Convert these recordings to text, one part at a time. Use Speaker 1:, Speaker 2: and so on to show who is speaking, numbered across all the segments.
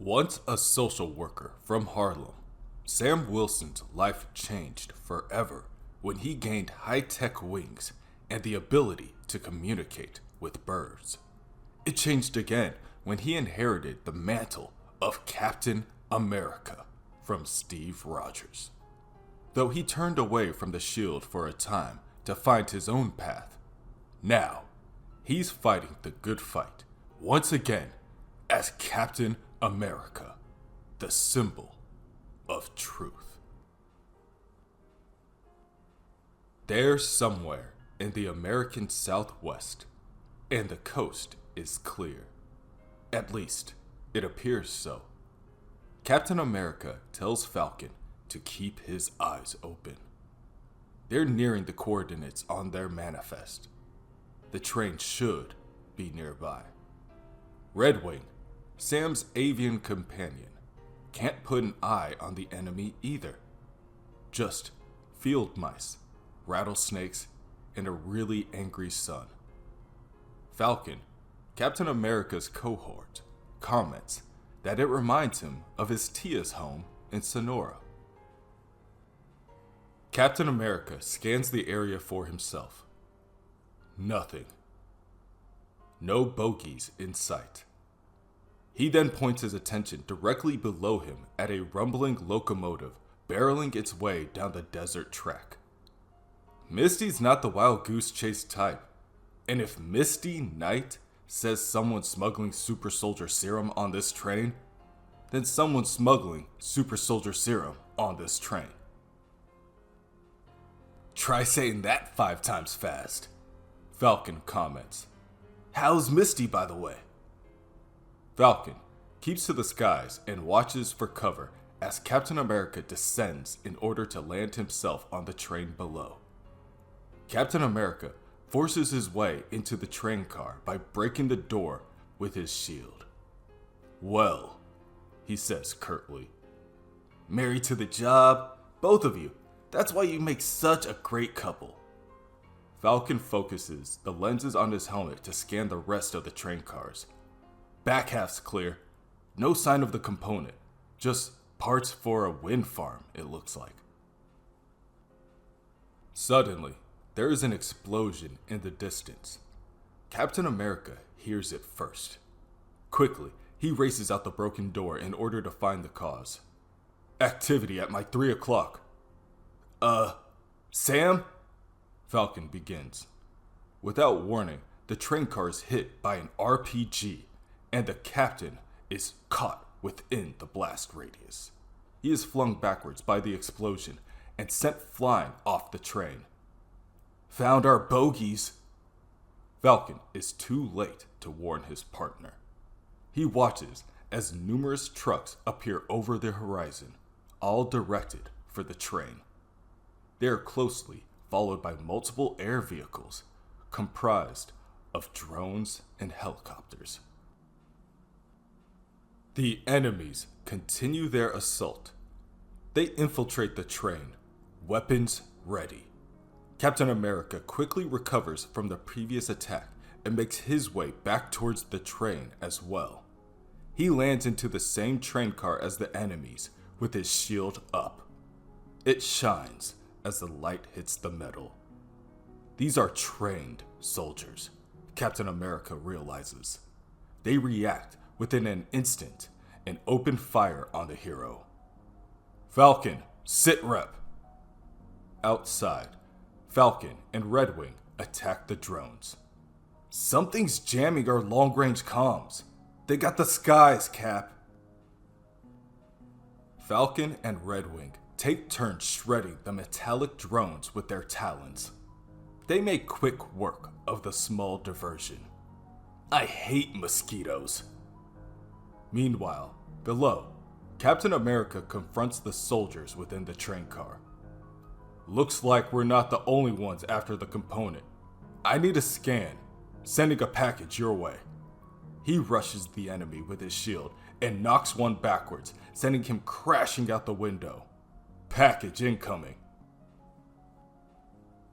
Speaker 1: Once a social worker from Harlem, Sam Wilson's life changed forever when he gained high-tech wings and the ability to communicate with birds. It changed again when he inherited the mantle of Captain America from Steve Rogers. Though he turned away from the shield for a time to find his own path, now he's fighting the good fight once again as Captain America, the symbol of truth. There's somewhere in the American Southwest, and the coast is clear. At least, it appears so. Captain America tells Falcon to keep his eyes open. They're nearing the coordinates on their manifest. The train should be nearby. Red Wing, Sam's avian companion, can't put an eye on the enemy either. Just field mice, rattlesnakes, and a really angry sun. Falcon, Captain America's cohort, comments that it reminds him of his Tia's home in Sonora. Captain America scans the area for himself. Nothing. No bogies in sight. He then points his attention directly below him at a rumbling locomotive barreling its way down the desert track. Misty's not the wild goose chase type, and if Misty Night says someone's smuggling super soldier serum on this train, then someone's smuggling super soldier serum on this train. Try saying that 5 times fast, Falcon comments. How's Misty, by the way? Falcon keeps to the skies and watches for cover as Captain America descends in order to land himself on the train below. Captain America forces his way into the train car by breaking the door with his shield. Well, he says curtly. Married to the job, both of you. That's why you make such a great couple. Falcon focuses the lenses on his helmet to scan the rest of the train cars. Back half's clear. No sign of the component. Just parts for a wind farm, it looks like. Suddenly, there is an explosion in the distance. Captain America hears it first. Quickly, he races out the broken door in order to find the cause. Activity at my 3 o'clock. Sam? Falcon begins. Without warning, the train car is hit by an RPG, and the captain is caught within the blast radius. He is flung backwards by the explosion and sent flying off the train. Found our bogies. Falcon is too late to warn his partner. He watches as numerous trucks appear over the horizon, all directed for the train. They are closely followed by multiple air vehicles comprised of drones and helicopters. The enemies continue their assault. They infiltrate the train, weapons ready. Captain America quickly recovers from the previous attack and makes his way back towards the train as well. He lands into the same train car as the enemies with his shield up. It shines as the light hits the metal. These are trained soldiers, Captain America realizes. They react within an instant and open fire on the hero. Falcon, sit rep. Outside, Falcon and Red Wing attack the drones. Something's jamming our long-range comms. They got the skies, Cap. Falcon and Red Wing take turns shredding the metallic drones with their talons. They make quick work of the small diversion. I hate mosquitoes. Meanwhile, below, Captain America confronts the soldiers within the train car. Looks like we're not the only ones after the component. I need a scan, sending a package your way. He rushes the enemy with his shield and knocks one backwards, sending him crashing out the window. Package incoming.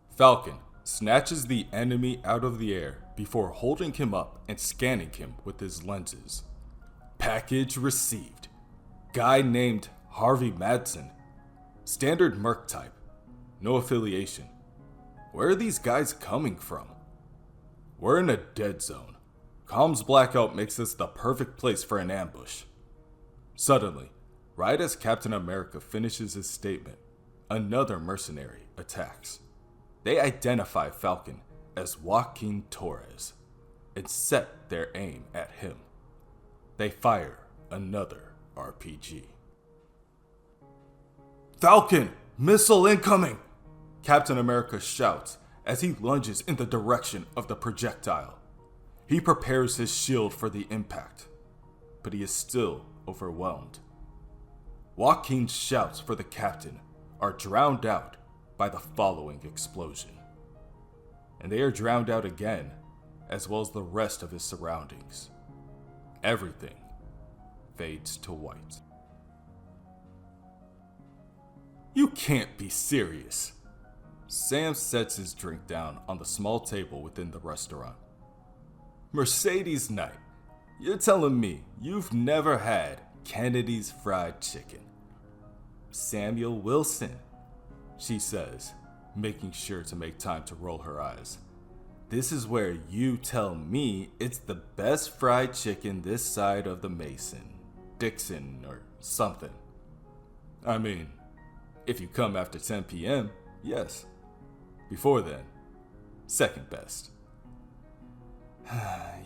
Speaker 1: Falcon snatches the enemy out of the air before holding him up and scanning him with his lenses. Package received. guy named Harvey Madsen. Standard merc type. No affiliation. Where are these guys coming from? We're in a dead zone. Calm's blackout makes this the perfect place for an ambush. Suddenly, right as Captain America finishes his statement, another mercenary attacks. They identify Falcon as Joaquin Torres and set their aim at him. They fire another RPG. "Falcon! Missile incoming!" Captain America shouts as he lunges in the direction of the projectile. He prepares his shield for the impact, but he is still overwhelmed. Joaquin's shouts for the captain are drowned out by the following explosion. And they are drowned out again, as well as the rest of his surroundings. Everything fades to white. "You can't be serious." Sam sets his drink down on the small table within the restaurant. "Mercedes Night, you're telling me you've never had Kennedy's Fried Chicken?" "Samuel Wilson," she says, making sure to make time to roll her eyes. "This is where you tell me it's the best fried chicken this side of the Dixon, or something. I mean, if you come after 10 p.m., yes. Before then, second best."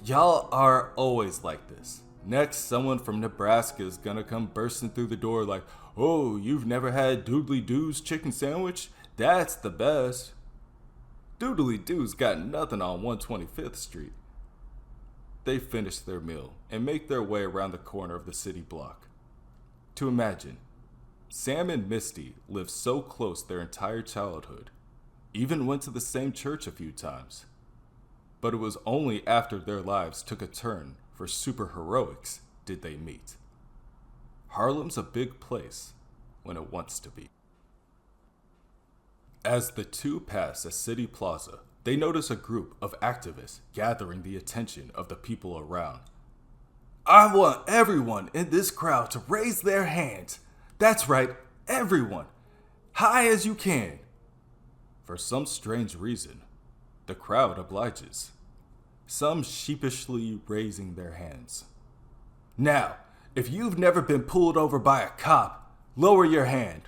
Speaker 1: "Y'all are always like this. Next, someone from Nebraska is gonna come bursting through the door like, 'Oh, you've never had Doodly Doo's chicken sandwich? That's the best.' Doodly Doo's got nothing on 125th Street. They finish their meal and make their way around the corner of the city block. To imagine, Sam and Misty lived so close their entire childhood, even went to the same church a few times. But it was only after their lives took a turn for superheroics did they meet. Harlem's a big place when it wants to be. As the two pass a city plaza, they notice a group of activists gathering the attention of the people around. "I want everyone in this crowd to raise their hands. That's right, everyone. High as you can." For some strange reason, the crowd obliges, some sheepishly raising their hands. "Now, if you've never been pulled over by a cop, lower your hand.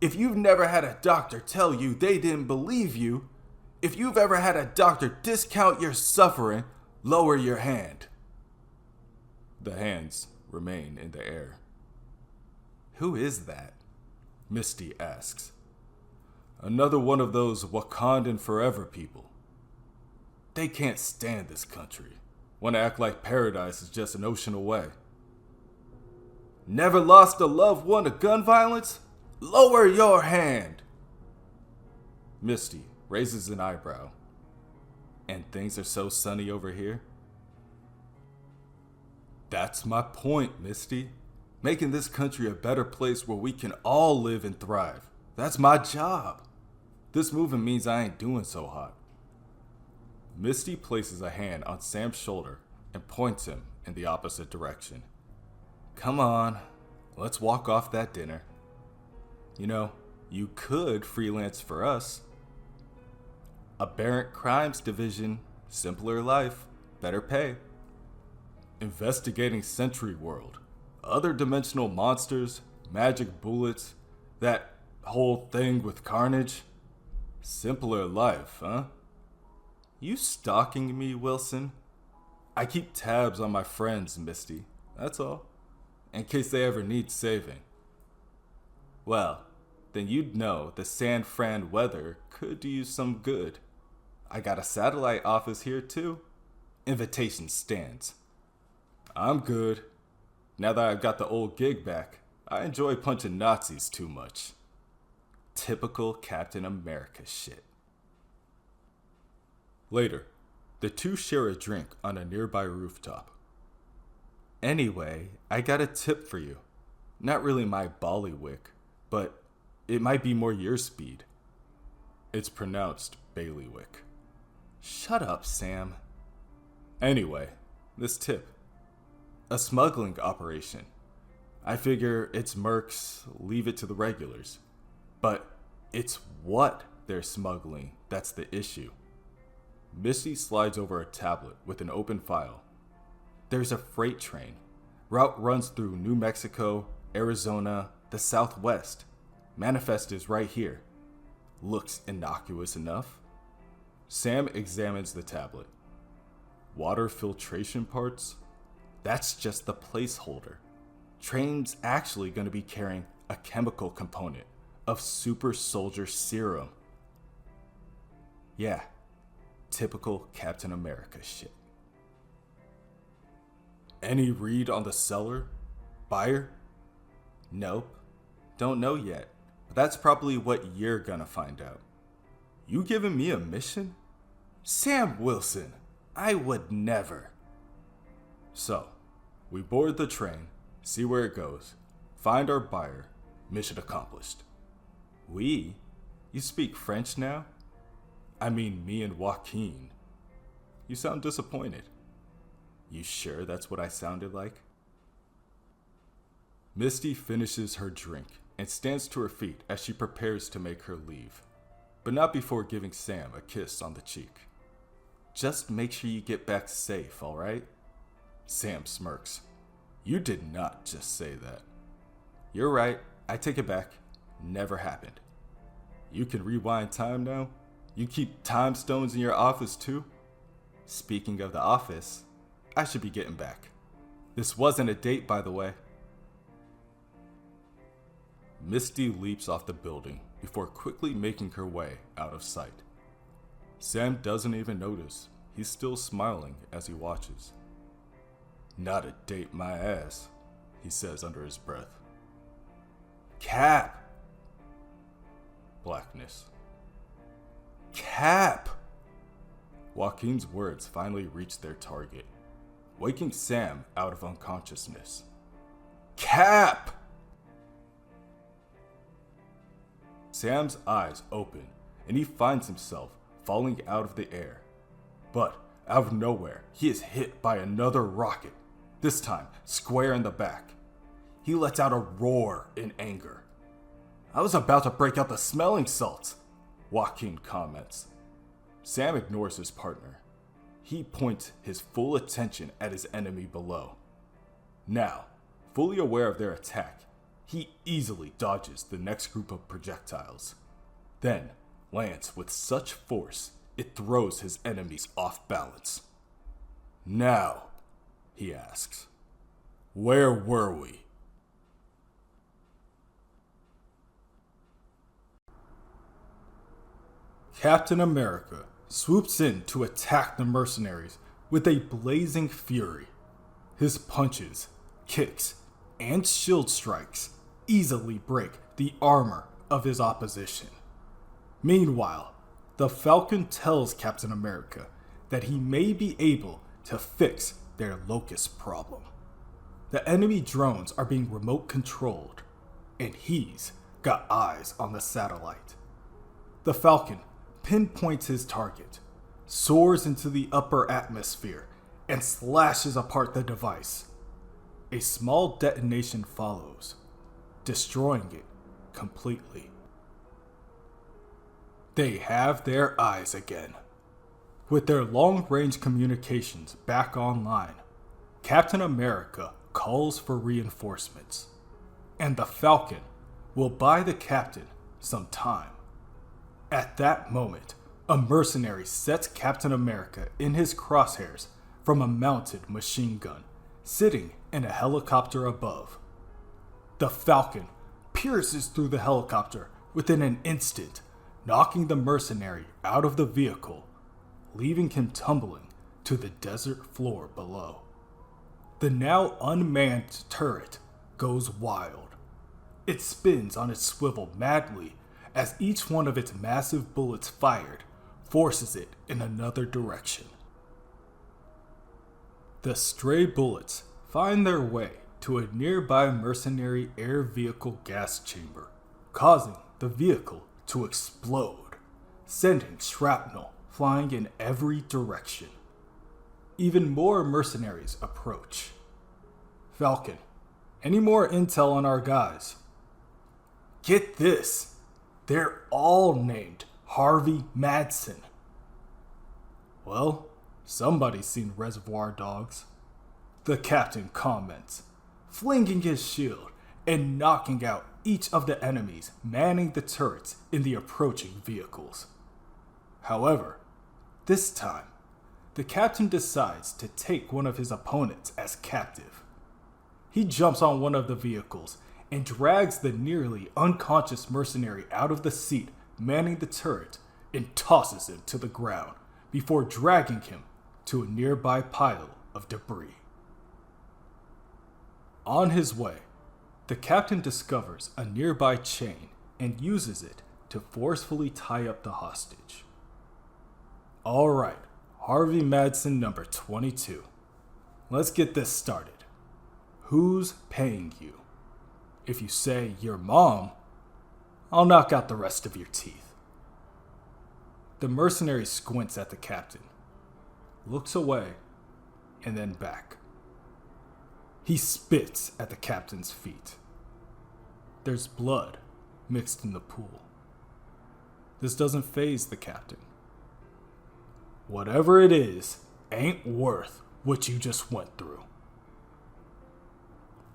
Speaker 1: If you've never had a doctor tell you they didn't believe you, if you've ever had a doctor discount your suffering, lower your hand." The hands remain in the air. "Who is that?" Misty asks. "Another one of those Wakandan forever people. They can't stand this country. Want to act like paradise is just an ocean away." "Never lost a loved one to gun violence? Lower your hand." Misty raises an eyebrow. "And things are so sunny over here?" "That's my point, Misty. Making this country a better place where we can all live and thrive. That's my job. This moving means I ain't doing so hot." Misty places a hand on Sam's shoulder and points him in the opposite direction. "Come on, let's walk off that dinner. You know, you could freelance for us. Aberrant Crimes Division, simpler life, better pay. Investigating Century World, other dimensional monsters, magic bullets, that whole thing with Carnage. Simpler life, huh? You stalking me, Wilson? I keep tabs on my friends, Misty, that's all, in case they ever need saving. Well, then you'd know the San Fran weather could do you some good. I got a satellite office here too. Invitation stands. I'm good. Now that I've got the old gig back, I enjoy punching Nazis too much. Typical Captain America shit." Later, the two share a drink on a nearby rooftop. "Anyway, I got a tip for you. Not really my ballywick, but it might be more your speed." It's pronounced bailiwick. "Shut up, Sam." "Anyway, this tip. A smuggling operation. I figure it's mercs, leave it to the regulars. But it's what they're smuggling that's the issue. Misty slides over a tablet with an open file. There's a freight train. Route runs through New Mexico, Arizona, the Southwest. Manifest is right here. Looks innocuous enough. Sam examines the tablet. Water filtration parts? That's just the placeholder. Train's actually going to be carrying a chemical component of super soldier serum. Yeah, typical Captain America shit. Any read on the seller? Buyer? Nope. Don't know yet, but that's probably what you're gonna find out. You giving me a mission? Sam Wilson, I would never. So, we board the train, see where it goes, find our buyer, mission accomplished. We? You speak French now? I mean me and Joaquin. You sound disappointed. You sure that's what I sounded like? Misty finishes her drink and stands to her feet as she prepares to make her leave, but not before giving Sam a kiss on the cheek. Just make sure you get back safe, alright? Sam smirks. You did not just say that. You're right, I take it back. Never happened. You can rewind time now? You keep time stones in your office too? Speaking of the office, I should be getting back. This wasn't a date, by the way. Misty leaps off the building before quickly making her way out of sight. Sam doesn't even notice. He's still smiling as he watches. Not a date, my ass, he says under his breath. Cap! Blackness. Cap! Joaquin's words finally reach their target, waking Sam out of unconsciousness. Cap! Sam's eyes open, and he finds himself falling out of the air. But, out of nowhere, he is hit by another rocket, this time square in the back. He lets out a roar in anger. I was about to break out the smelling salts, Joaquin comments. Sam ignores his partner. He points his full attention at his enemy below. Now, fully aware of their attack, he easily dodges the next group of projectiles, then lands with such force it throws his enemies off balance. Now, he asks, where were we? Captain America swoops in to attack the mercenaries with a blazing fury. His punches, kicks, and shield strikes easily break the armor of his opposition. Meanwhile, the Falcon tells Captain America that he may be able to fix their locust problem. The enemy drones are being remote controlled, and he's got eyes on the satellite. The Falcon pinpoints his target, soars into the upper atmosphere, and slashes apart the device. A small detonation follows, destroying it completely. They have their eyes again. With their long-range communications back online, Captain America calls for reinforcements, and the Falcon will buy the captain some time. At that moment, a mercenary sets Captain America in his crosshairs from a mounted machine gun, sitting in a helicopter above. The Falcon pierces through the helicopter within an instant, knocking the mercenary out of the vehicle, leaving him tumbling to the desert floor below. The now unmanned turret goes wild. It spins on its swivel madly as each one of its massive bullets fired forces it in another direction. The stray bullets find their way to a nearby mercenary air vehicle gas chamber, causing the vehicle to explode, sending shrapnel flying in every direction. Even more mercenaries approach. Falcon,
Speaker 2: Any more intel on our guys? Get this. They're all named Harvey Madsen. Well, somebody's seen Reservoir Dogs. The captain comments, flinging his shield and knocking out each of the enemies manning the turrets in the approaching vehicles. However, this time, the captain decides to take one of his opponents as captive. He jumps on one of the vehicles and drags the nearly unconscious mercenary out of the seat manning the turret and tosses him to the ground before dragging him to a nearby pile of debris. On his way, the captain discovers a nearby chain and uses it to forcefully tie up the hostage. All right, Harvey Madsen number 22. Let's get this started. Who's paying you? If you say your mom, I'll knock out the rest of your teeth. The mercenary squints at the captain, looks away, and then back. He spits at the captain's feet. There's blood mixed in the pool. This doesn't faze the captain. Whatever it is, ain't worth what you just went through.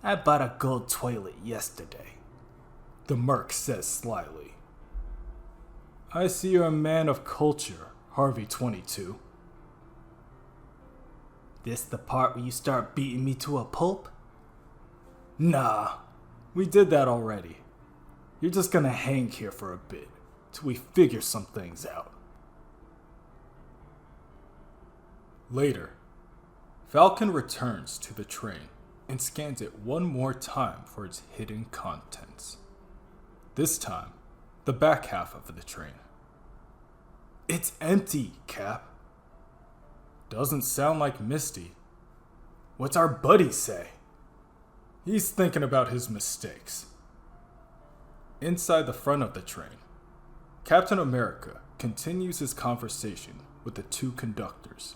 Speaker 2: I bought a gold toilet yesterday, the merc says slyly. I see you're a man of culture, Harvey 22. This the part where you start beating me to a pulp? Nah, we did that already. You're just gonna hang here for a bit, till we figure some things out. Later, Falcon returns to the train and scans it one more time for its hidden contents. This time, the back half of the train. It's empty, Cap. Doesn't sound like Misty. What's our buddy say? He's thinking about his mistakes. Inside the front of the train, Captain America continues his conversation with the two conductors.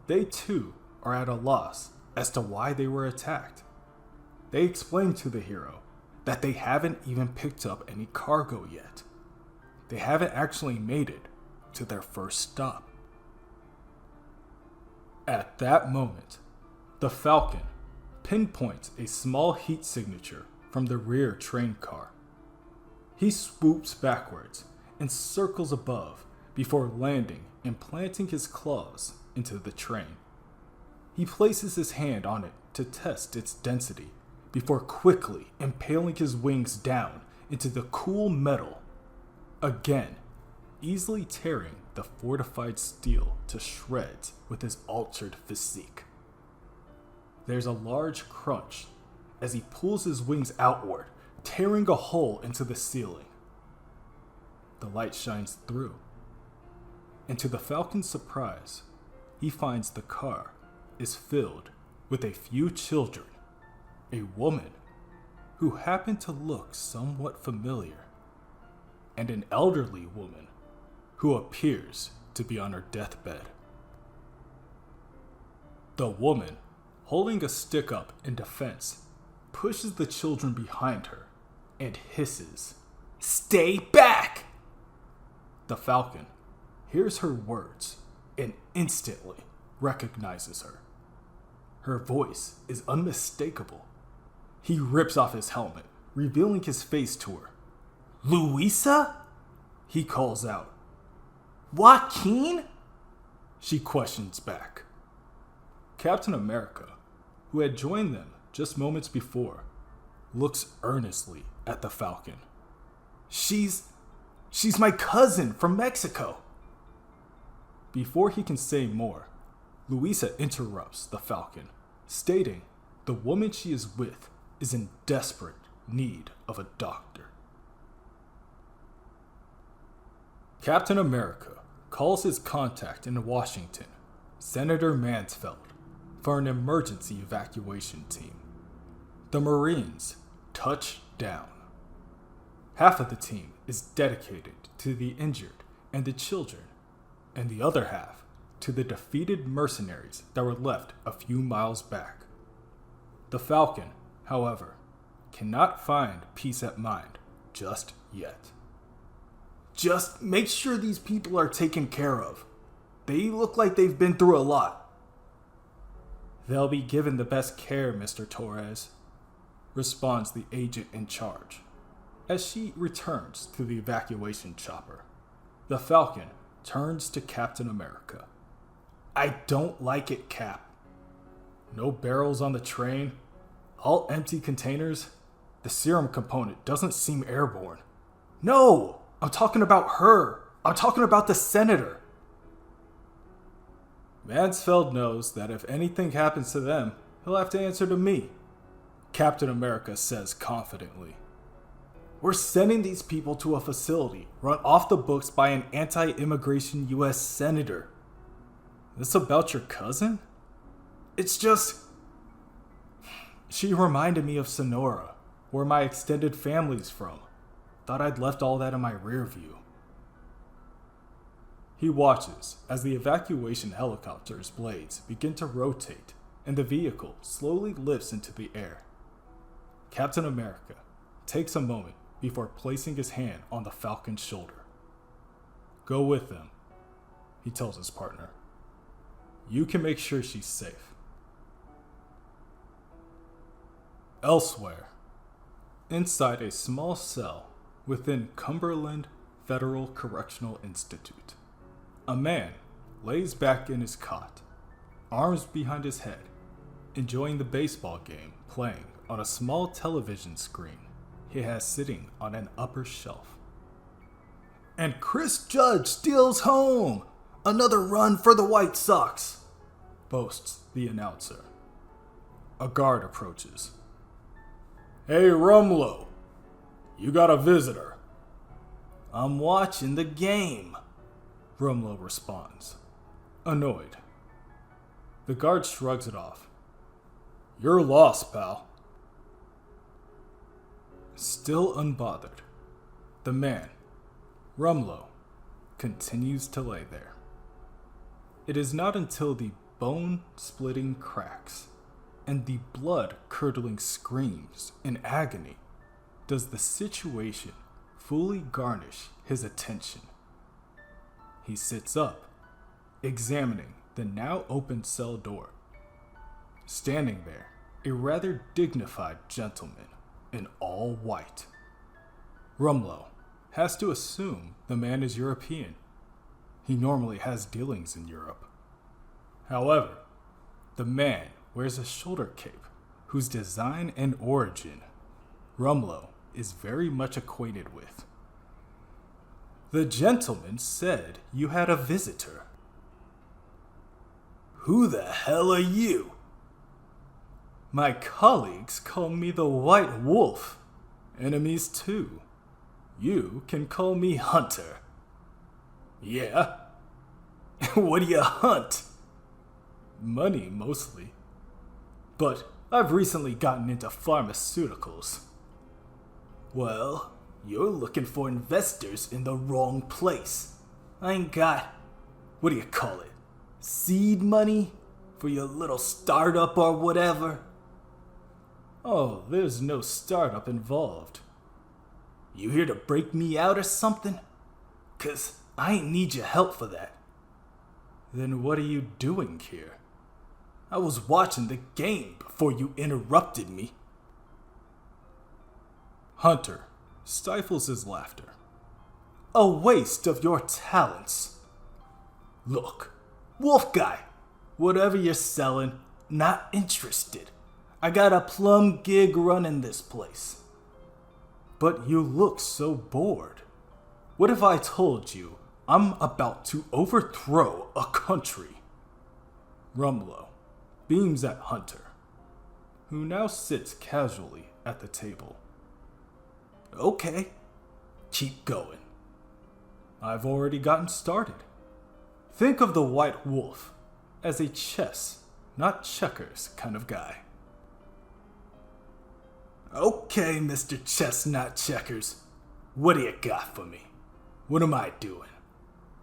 Speaker 2: They too are at a loss as to why they were attacked. They explain to the hero that they haven't even picked up any cargo yet. They haven't actually made it to their first stop. At that moment, the Falcon pinpoints a small heat signature from the rear train car. He swoops backwards and circles above before landing and planting his claws into the train. He places his hand on it to test its density before quickly impaling his wings down into the cool metal, again easily tearing the fortified steel to shreds with his altered physique. There's a large crunch as he pulls his wings outward, tearing a hole into the ceiling. The light shines through, and to the Falcon's surprise, he finds the car is filled with a few children, a woman who happened to look somewhat familiar, and an elderly woman who appears to be on her deathbed. The woman, holding a stick up in defense, pushes the children behind her and hisses, "Stay back!" The Falcon hears her words and instantly recognizes her. Her voice is unmistakable. He rips off his helmet, revealing his face to her. "Louisa?" he calls out. "Joaquin?" she questions back. Captain America, who had joined them just moments before, looks earnestly at the Falcon. She's my cousin from Mexico." Before he can say more, Louisa interrupts the Falcon, stating the woman she is with is in desperate need of a doctor. Captain America calls his contact in Washington, Senator Mansfeld, for an emergency evacuation team. The Marines touch down. Half of the team is dedicated to the injured and the children, and the other half to the defeated mercenaries that were left a few miles back. The Falcon however, cannot find peace at mind just yet.
Speaker 3: Just make sure these people are taken care of. They look like they've been through a lot.
Speaker 2: They'll be given the best care, Mr. Torres, responds the agent in charge, as she returns to the evacuation chopper. The Falcon turns to Captain America.
Speaker 3: I don't like it, Cap.
Speaker 2: No barrels on the train, all empty containers. The serum component doesn't seem airborne.
Speaker 3: No, I'm talking about her. I'm talking about the senator.
Speaker 2: Mansfeld knows that if anything happens to them, he'll have to answer to me, Captain America says confidently.
Speaker 3: We're sending these people to a facility run off the books by an anti-immigration U.S. senator.
Speaker 2: This about your cousin?
Speaker 3: It's just...
Speaker 2: She reminded me of Sonora, where my extended family's from. Thought I'd left all that in my rear view. He watches as the evacuation helicopter's blades begin to rotate and the vehicle slowly lifts into the air. Captain America takes a moment before placing his hand on the Falcon's shoulder. Go with them, he tells his partner. You can make sure she's safe. Elsewhere, inside a small cell within Cumberland Federal Correctional Institute, a man lays back in his cot, arms behind his head, enjoying the baseball game playing on a small television screen he has sitting on an upper shelf.
Speaker 3: And Chris Judge steals home! Another run for the White Sox!
Speaker 2: Boasts the announcer. A guard approaches. Hey, Rumlow, you got a visitor.
Speaker 3: I'm watching the game,
Speaker 2: Rumlow responds, annoyed. The guard shrugs it off. You're lost, pal. Still unbothered, the man, Rumlow, continues to lay there. It is not until the bone-splitting cracks and the blood-curdling screams in agony does the situation fully garnish his attention. He sits up, examining the now open cell door. Standing there, a rather dignified gentleman in all white. Rumlow has to assume the man is European. He normally has dealings in Europe. However, the man wears a shoulder cape whose design and origin Rumlow is very much acquainted with. The gentleman said you had a visitor.
Speaker 3: Who the hell are you?
Speaker 2: My colleagues call me the White Wolf. Enemies too. You can call me Hunter.
Speaker 3: Yeah? What do you hunt?
Speaker 2: Money, mostly. But I've recently gotten into pharmaceuticals.
Speaker 3: Well, you're looking for investors in the wrong place. I ain't got, what do you call it, seed money for your little startup or whatever?
Speaker 2: Oh, there's no startup involved.
Speaker 3: You here to break me out or something? 'Cause I ain't need your help for that.
Speaker 2: Then what are you doing here?
Speaker 3: I was watching the game before you interrupted me.
Speaker 2: Hunter stifles his laughter.
Speaker 3: A waste of your talents. Look, Wolf Guy, whatever you're selling, not interested. I got a plum gig running this place.
Speaker 2: But you look so bored. What if I told you I'm about to overthrow a country? Rumlow beams at Hunter, who now sits casually at the table.
Speaker 3: Okay, keep going.
Speaker 2: I've already gotten started. Think of the White Wolf as a chess, not checkers kind of guy.
Speaker 3: Okay, Mr. Chestnut Checkers. What do you got for me? What am I doing?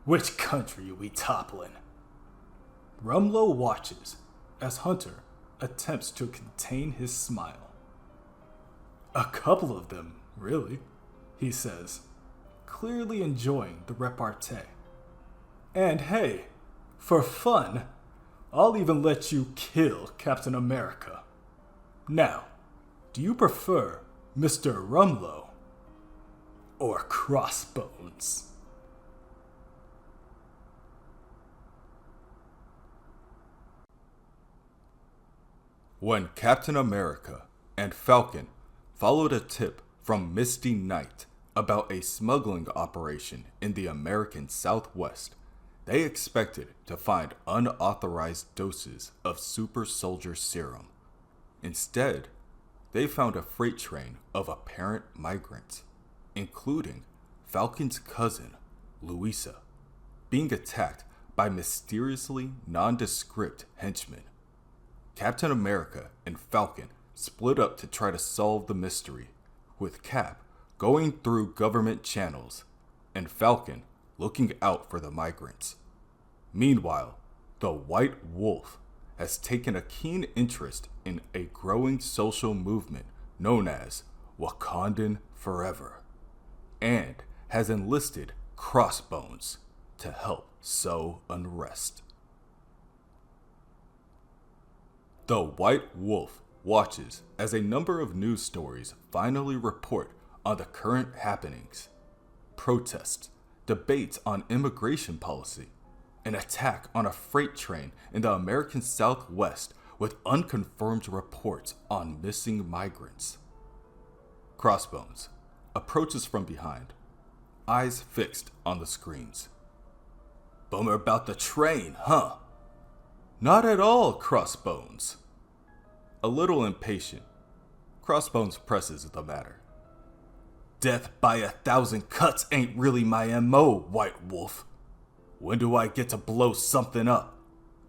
Speaker 3: Which country are we toppling?
Speaker 2: Rumlow watches as Hunter attempts to contain his smile. A couple of them, really, he says, clearly enjoying the repartee. And hey, for fun, I'll even let you kill Captain America. Now, do you prefer Mr. Rumlow or Crossbones?
Speaker 1: When Captain America and Falcon followed a tip from Misty Night about a smuggling operation in the American Southwest, they expected to find unauthorized doses of super soldier serum. Instead, they found a freight train of apparent migrants, including Falcon's cousin, Louisa, being attacked by mysteriously nondescript henchmen. Captain America and Falcon split up to try to solve the mystery, with Cap going through government channels and Falcon looking out for the migrants. Meanwhile, the White Wolf has taken a keen interest in a growing social movement known as Wakandan Forever, and has enlisted Crossbones to help sow unrest. The White Wolf watches as a number of news stories finally report on the current happenings: protests, debates on immigration policy, an attack on a freight train in the American Southwest with unconfirmed reports on missing migrants. Crossbones approaches from behind, eyes fixed on the screens. Bummer about the train, huh? Not at all, Crossbones. A little impatient, Crossbones presses the matter. Death by 1,000 cuts ain't really my MO, White Wolf. When do I get to blow something up?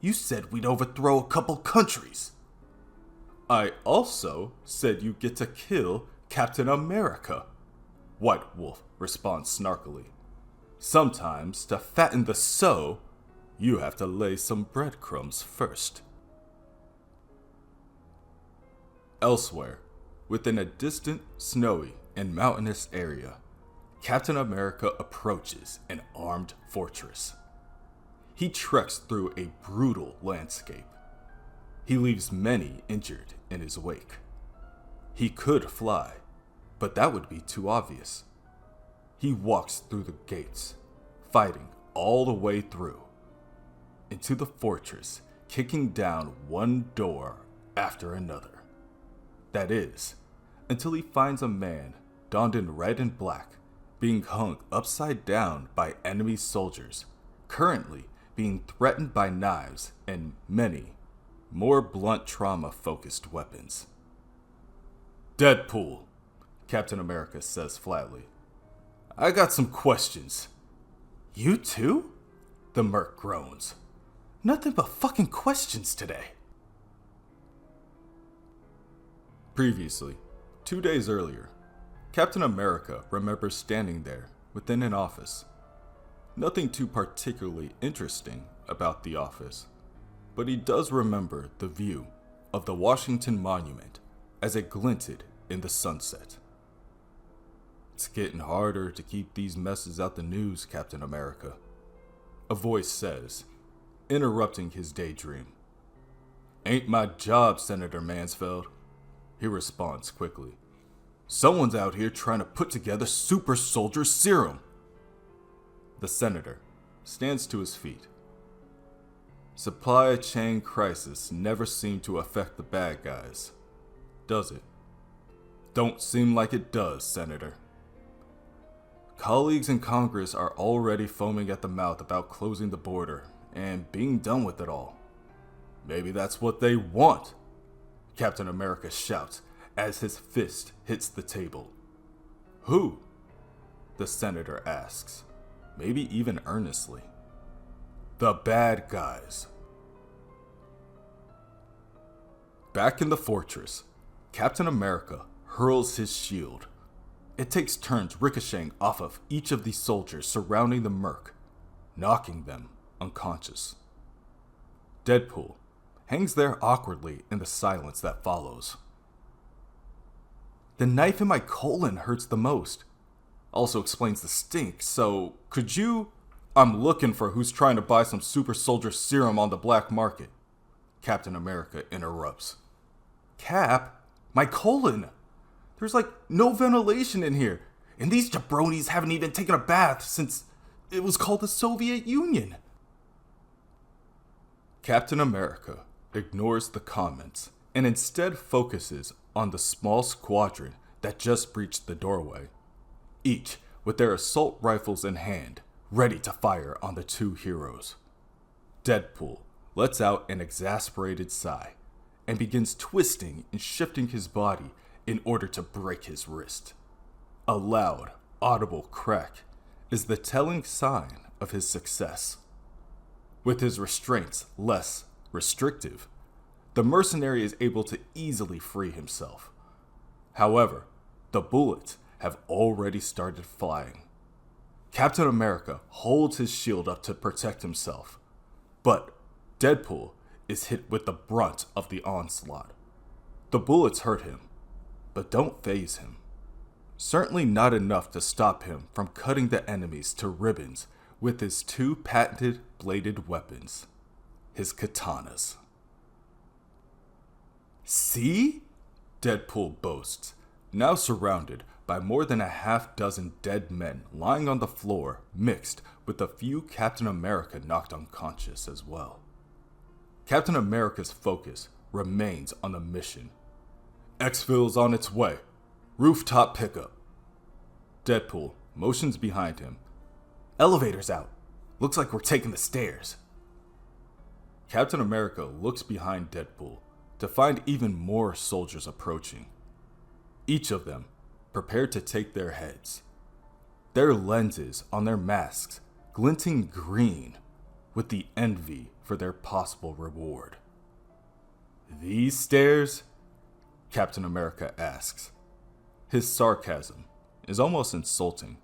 Speaker 1: You said we'd overthrow a couple countries. I also said you get to kill Captain America, White Wolf responds snarkily. Sometimes, to fatten the sow, you have to lay some breadcrumbs first. Elsewhere, within a distant, snowy, and mountainous area, Captain America approaches an armed fortress. He treks through a brutal landscape. He leaves many injured in his wake. He could fly, but that would be too obvious. He walks through the gates, fighting all the way through, into the fortress, kicking down one door after another. That is, until he finds a man donned in red and black, being hung upside down by enemy soldiers, currently being threatened by knives and many, more blunt trauma-focused weapons. Deadpool, Captain America says flatly. I got some questions. You too? The merc groans. Nothing but fucking questions today. Previously, 2 days earlier, Captain America remembers standing there within an office. Nothing too particularly interesting about the office, but he does remember the view of the Washington Monument as it glinted in the sunset. It's getting harder to keep these messes out the news, Captain America, a voice says, interrupting his daydream. Ain't my job, Senator Mansfeld, he responds quickly. Someone's out here trying to put together super soldier serum. The senator stands to his feet. Supply chain crisis never seemed to affect the bad guys, does it? Don't seem like it does, Senator. Colleagues in Congress are already foaming at the mouth about closing the border and being done with it all. Maybe that's what they want, Captain America shouts as his fist hits the table. Who? The senator asks, maybe even earnestly. The bad guys. Back in the fortress, Captain America hurls his shield. It takes turns ricocheting off of each of the soldiers surrounding the merc, knocking them unconscious. Deadpool hangs there awkwardly in the silence that follows. The knife in my colon hurts the most. Also explains the stink, so could you... I'm looking for who's trying to buy some super soldier serum on the black market. Captain America interrupts. Cap? My colon? There's like no ventilation in here. And these jabronis haven't even taken a bath since it was called the Soviet Union. Captain America ignores the comments and instead focuses on the small squadron that just breached the doorway, each with their assault rifles in hand, ready to fire on the two heroes. Deadpool lets out an exasperated sigh and begins twisting and shifting his body in order to break his wrist. A loud, audible crack is the telling sign of his success. With his restraints less restrictive, the mercenary is able to easily free himself. However, the bullets have already started flying. Captain America holds his shield up to protect himself, but Deadpool is hit with the brunt of the onslaught. The bullets hurt him, but don't faze him. Certainly not enough to stop him from cutting the enemies to ribbons with his two patented bladed weapons, his katanas. See? Deadpool boasts, now surrounded by more than a half-dozen dead men lying on the floor, mixed with a few Captain America knocked unconscious as well. Captain America's focus remains on the mission. Exfil's on its way. Rooftop pickup. Deadpool motions behind him. Elevator's out. Looks like we're taking the stairs. Captain America looks behind Deadpool to find even more soldiers approaching. Each of them prepared to take their heads. Their lenses on their masks glinting green with the envy for their possible reward. These stairs? Captain America asks. His sarcasm is almost insulting.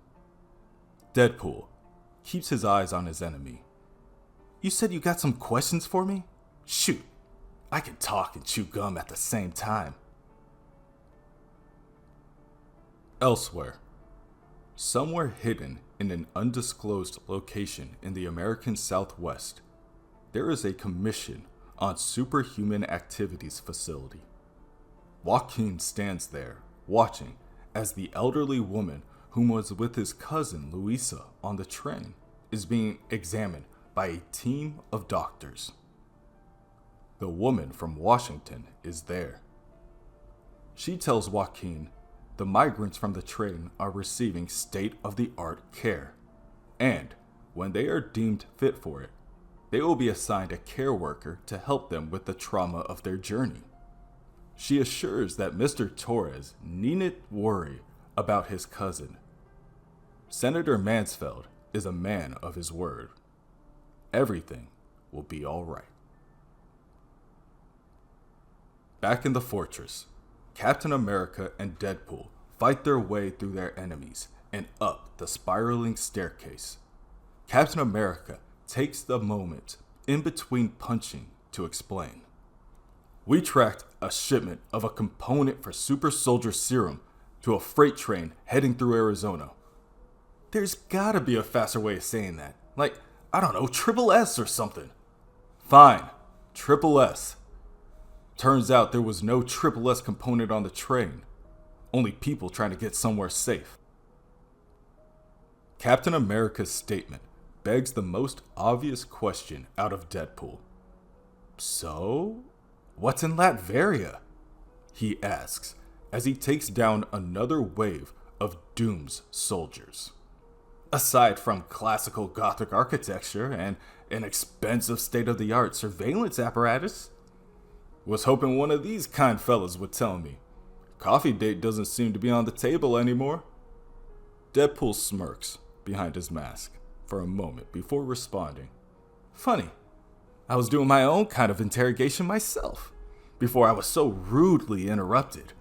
Speaker 1: Deadpool keeps his eyes on his enemy. You said you got some questions for me? Shoot, I can talk and chew gum at the same time. Elsewhere, somewhere hidden in an undisclosed location in the American Southwest, there is a commission on superhuman activities facility. Joaquin stands there, watching as the elderly woman whom was with his cousin Luisa on the train is being examined by a team of doctors. The woman from Washington is there. She tells Joaquin the migrants from the train are receiving state-of-the-art care, and when they are deemed fit for it, they will be assigned a care worker to help them with the trauma of their journey. She assures that Mr. Torres needn't worry about his cousin. Senator Mansfeld is a man of his word. Everything will be all right. Back in the fortress, Captain America and Deadpool fight their way through their enemies and up the spiraling staircase. Captain America takes the moment in between punching to explain. We tracked a shipment of a component for super soldier serum to a freight train heading through Arizona. There's gotta be a faster way of saying that. Like, I don't know, triple S or something. Fine, triple S. Turns out there was no triple S component on the train. Only people trying to get somewhere safe. Captain America's statement begs the most obvious question out of Deadpool. So, what's in Latveria? He asks as he takes down another wave of Doom's soldiers. Aside from classical Gothic architecture and an expensive state-of-the-art surveillance apparatus, was hoping one of these kind fellas would tell me. Coffee date doesn't seem to be on the table anymore. Deadpool smirks behind his mask for a moment before responding. Funny, I was doing my own kind of interrogation myself before I was so rudely interrupted.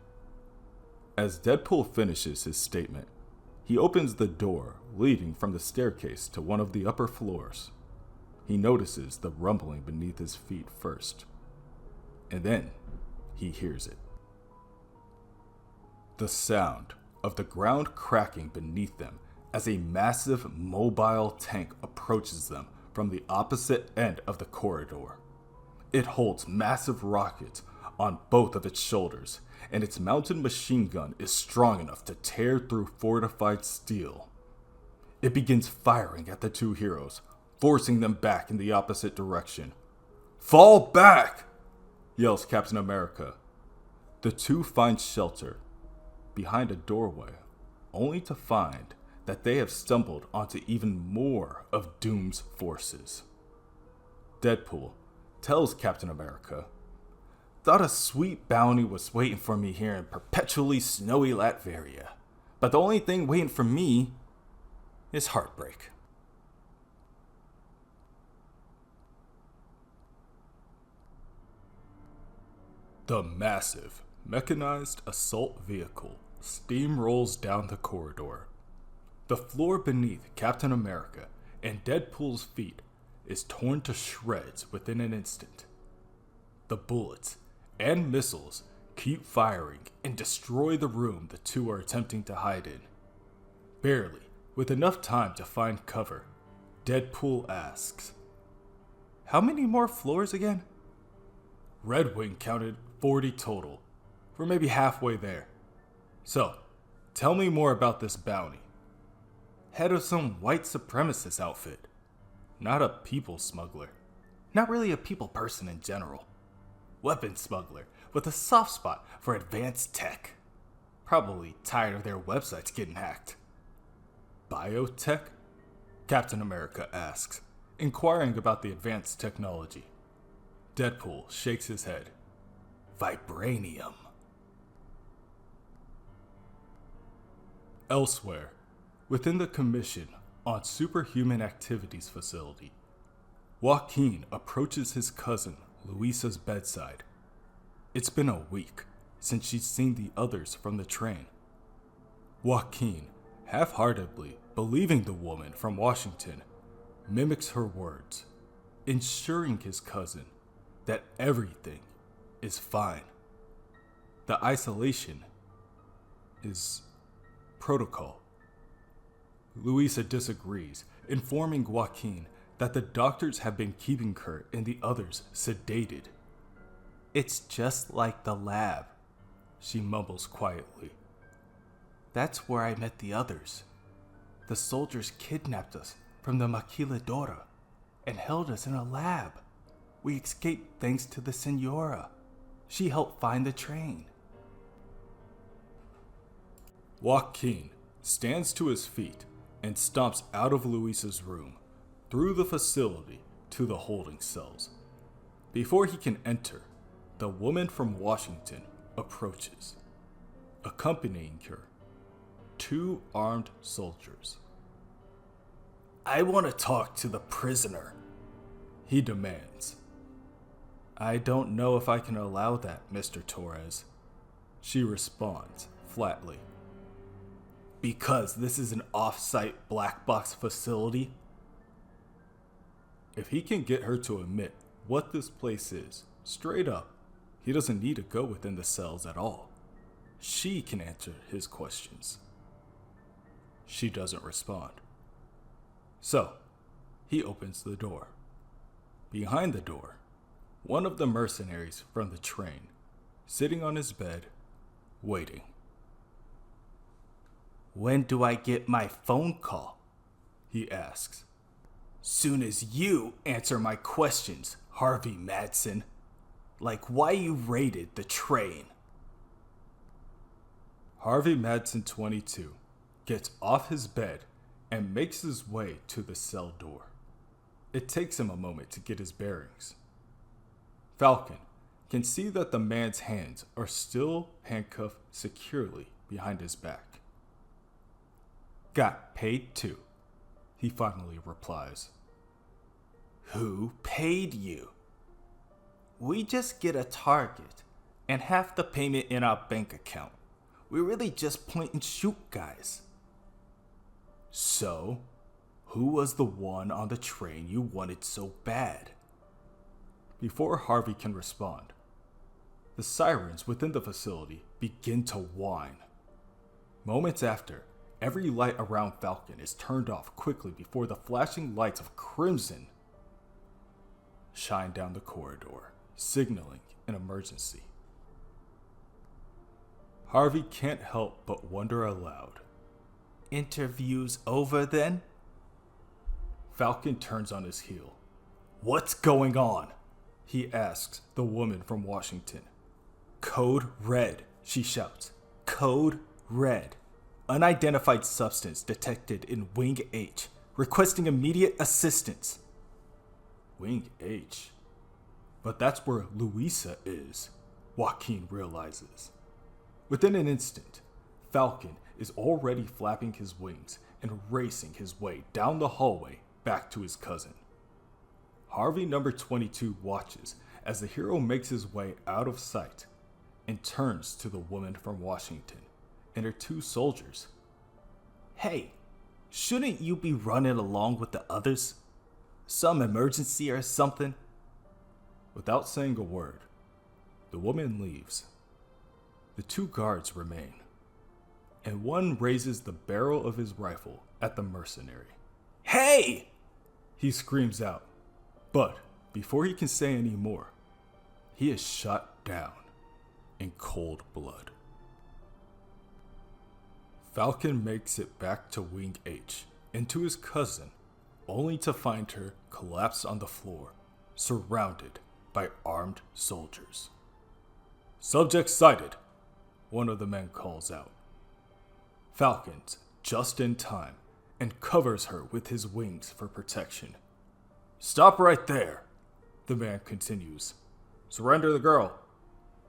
Speaker 1: As Deadpool finishes his statement, he opens the door leading from the staircase to one of the upper floors. He notices the rumbling beneath his feet first, and then he hears it. The sound of the ground cracking beneath them as a massive mobile tank approaches them from the opposite end of the corridor. It holds massive rockets on both of its shoulders, and its mounted machine gun is strong enough to tear through fortified steel. It begins firing at the two heroes, forcing them back in the opposite direction. "Fall back!" yells Captain America. The two find shelter behind a doorway, only to find that they have stumbled onto even more of Doom's forces. Deadpool tells Captain America, "Thought a sweet bounty was waiting for me here in perpetually snowy Latveria, but the only thing waiting for me is heartbreak." The massive, mechanized assault vehicle steamrolls down the corridor. The floor beneath Captain America and Deadpool's feet is torn to shreds within an instant. The bullets and missiles keep firing and destroy the room the two are attempting to hide in. Barely, with enough time to find cover, Deadpool asks, "How many more floors again?" Red Wing counted 40 total. We're maybe halfway there. So, tell me more about this bounty. Head of some white supremacist outfit. Not a people smuggler. Not really a people person in general. Weapon smuggler with a soft spot for advanced tech. Probably tired of their websites getting hacked. Biotech? Captain America asks, inquiring about the advanced technology. Deadpool shakes his head. Vibranium. Elsewhere, within the Commission on Superhuman Activities facility, Joaquin approaches his cousin Luisa's bedside. It's been a week since she's seen the others from the train. Joaquin, half-heartedly believing the woman from Washington, mimics her words, ensuring his cousin that everything is fine. The isolation is protocol. Luisa disagrees, informing Joaquin that the doctors have been keeping her and the others sedated. "It's just like the lab," she mumbles quietly. "That's where I met the others. The soldiers kidnapped us from the Maquiladora and held us in a lab. We escaped thanks to the Senora. She helped find the train." Joaquin stands to his feet and stomps out of Luisa's room, through the facility to the holding cells. Before he can enter, the woman from Washington approaches. Accompanying her, 2 armed soldiers. "I want to talk to the prisoner," he demands. "I don't know if I can allow that, Mr. Torres," she responds flatly. "Because this is an off-site black box facility?" If he can get her to admit what this place is, straight up, he doesn't need to go within the cells at all. She can answer his questions. She doesn't respond. So, he opens the door. Behind the door, one of the mercenaries from the train, sitting on his bed, waiting. "When do I get my phone call?" he asks. "Soon as you answer my questions, Harvey Madsen. Like why you raided the train." Harvey Madsen 22 gets off his bed and makes his way to the cell door. It takes him a moment to get his bearings. Falcon can see that the man's hands are still handcuffed securely behind his back. "Got paid too," he finally replies. "Who paid you?" "We just get a target and half the payment in our bank account. We're really just point and shoot guys." "So, who was the one on the train you wanted so bad?" Before Harvey can respond, the sirens within the facility begin to whine,
Speaker 2: Moments after, every light around Falcon is turned off quickly before the flashing lights of crimson shine down the corridor, signaling an emergency. Harvey can't help but wonder aloud.
Speaker 3: Interview's over then?
Speaker 2: Falcon turns on his heel.
Speaker 3: What's going on?
Speaker 2: He asks the woman from Washington.
Speaker 3: Code Red, she shouts. Code Red. Unidentified substance detected in Wing H. Requesting immediate assistance.
Speaker 2: Wing H? But that's where Louisa is, Joaquin realizes. Within an instant, Falcon is already flapping his wings and racing his way down the hallway back to his cousin. Harvey number 22 watches as the hero makes his way out of sight and turns to the woman from Washington and her two soldiers.
Speaker 3: Hey, shouldn't you be running along with the others? Some emergency or something?
Speaker 2: Without saying a word, the woman leaves. The two guards remain, and one raises the barrel of his rifle at the mercenary.
Speaker 3: Hey!
Speaker 2: He screams out, but before he can say any more, he is shot down in cold blood. Falcon makes it back to Wing H and to his cousin, only to find her collapsed on the floor, surrounded by armed soldiers. "Subject sighted," one of the men calls out. Falcon's just in time and covers her with his wings for protection. "Stop right there," the man continues. "Surrender the girl,"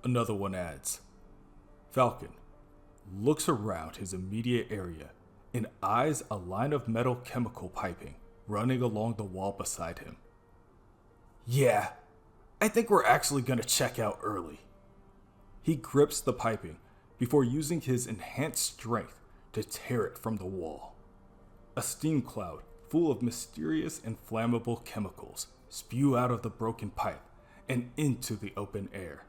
Speaker 2: another one adds. Falcon looks around his immediate area and eyes a line of metal chemical piping running along the wall beside him.
Speaker 3: Yeah, I think we're actually gonna check out early.
Speaker 2: He grips the piping before using his enhanced strength to tear it from the wall. A steam cloud full of mysterious and flammable chemicals spew out of the broken pipe and into the open air.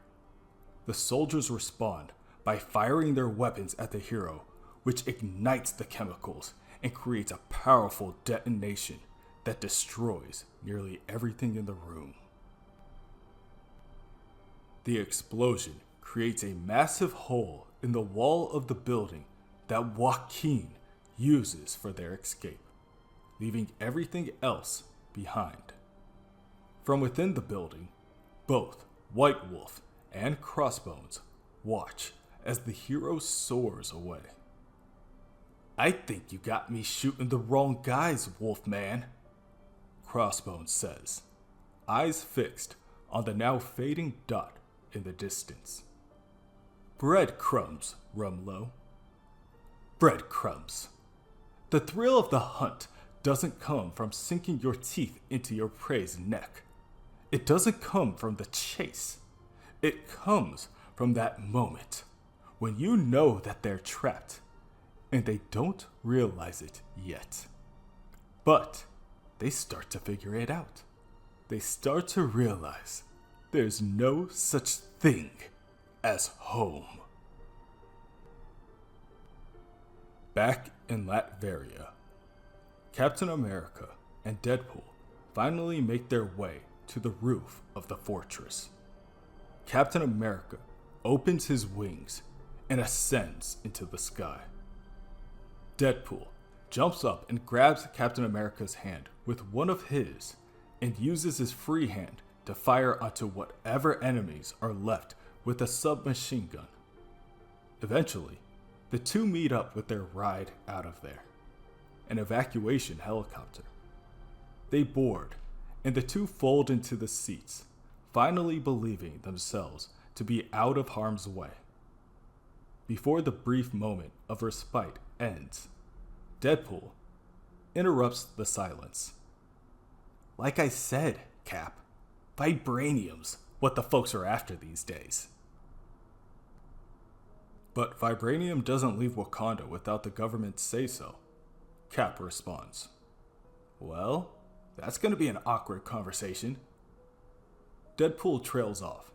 Speaker 2: The soldiers respond by firing their weapons at the hero, which ignites the chemicals and creates a powerful detonation that destroys nearly everything in the room. The explosion creates a massive hole in the wall of the building that Joaquin uses for their escape, leaving everything else behind. From within the building, both White Wolf and Crossbones watch as the hero soars away.
Speaker 3: I think you got me shooting the wrong guys, Wolfman,
Speaker 2: Crossbones says, eyes fixed on the now fading dot in the distance. Breadcrumbs, Rumlow. Breadcrumbs. The thrill of the hunt doesn't come from sinking your teeth into your prey's neck. It doesn't come from the chase. It comes from that moment when you know that they're trapped and they don't realize it yet. But they start to figure it out. They start to realize there's no such thing as home. Back in Latveria, Captain America and Deadpool finally make their way to the roof of the fortress. Captain America opens his wings and ascends into the sky. Deadpool jumps up and grabs Captain America's hand with one of his and uses his free hand to fire onto whatever enemies are left with a submachine gun. Eventually, the two meet up with their ride out of there, an evacuation helicopter. They board, and the two fold into the seats, finally believing themselves to be out of harm's way. Before the brief moment of respite ends, Deadpool interrupts the silence.
Speaker 3: Like I said, Cap, vibranium's what the folks are after these days.
Speaker 2: But vibranium doesn't leave Wakanda without the government's say-so, Cap responds.
Speaker 3: Well, that's gonna be an awkward conversation.
Speaker 2: Deadpool trails off.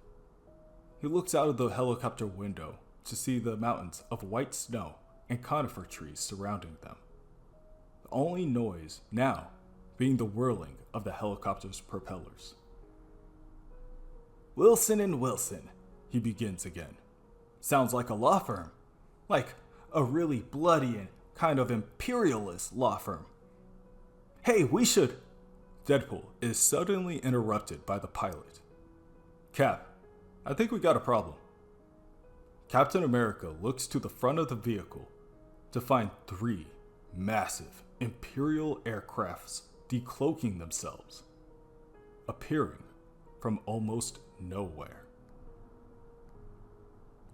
Speaker 2: He looks out of the helicopter window to see the mountains of white snow and conifer trees surrounding them. The only noise now being the whirling of the helicopter's propellers.
Speaker 3: Wilson and Wilson,
Speaker 2: He begins again.
Speaker 3: sounds like a law firm. Like a really bloody and kind of imperialist law firm. Hey, we should...
Speaker 2: Deadpool is suddenly interrupted by the pilot. Cap, I think we got a problem. Captain America looks to the front of the vehicle to find 3 massive Imperial aircrafts decloaking themselves, appearing from almost nowhere.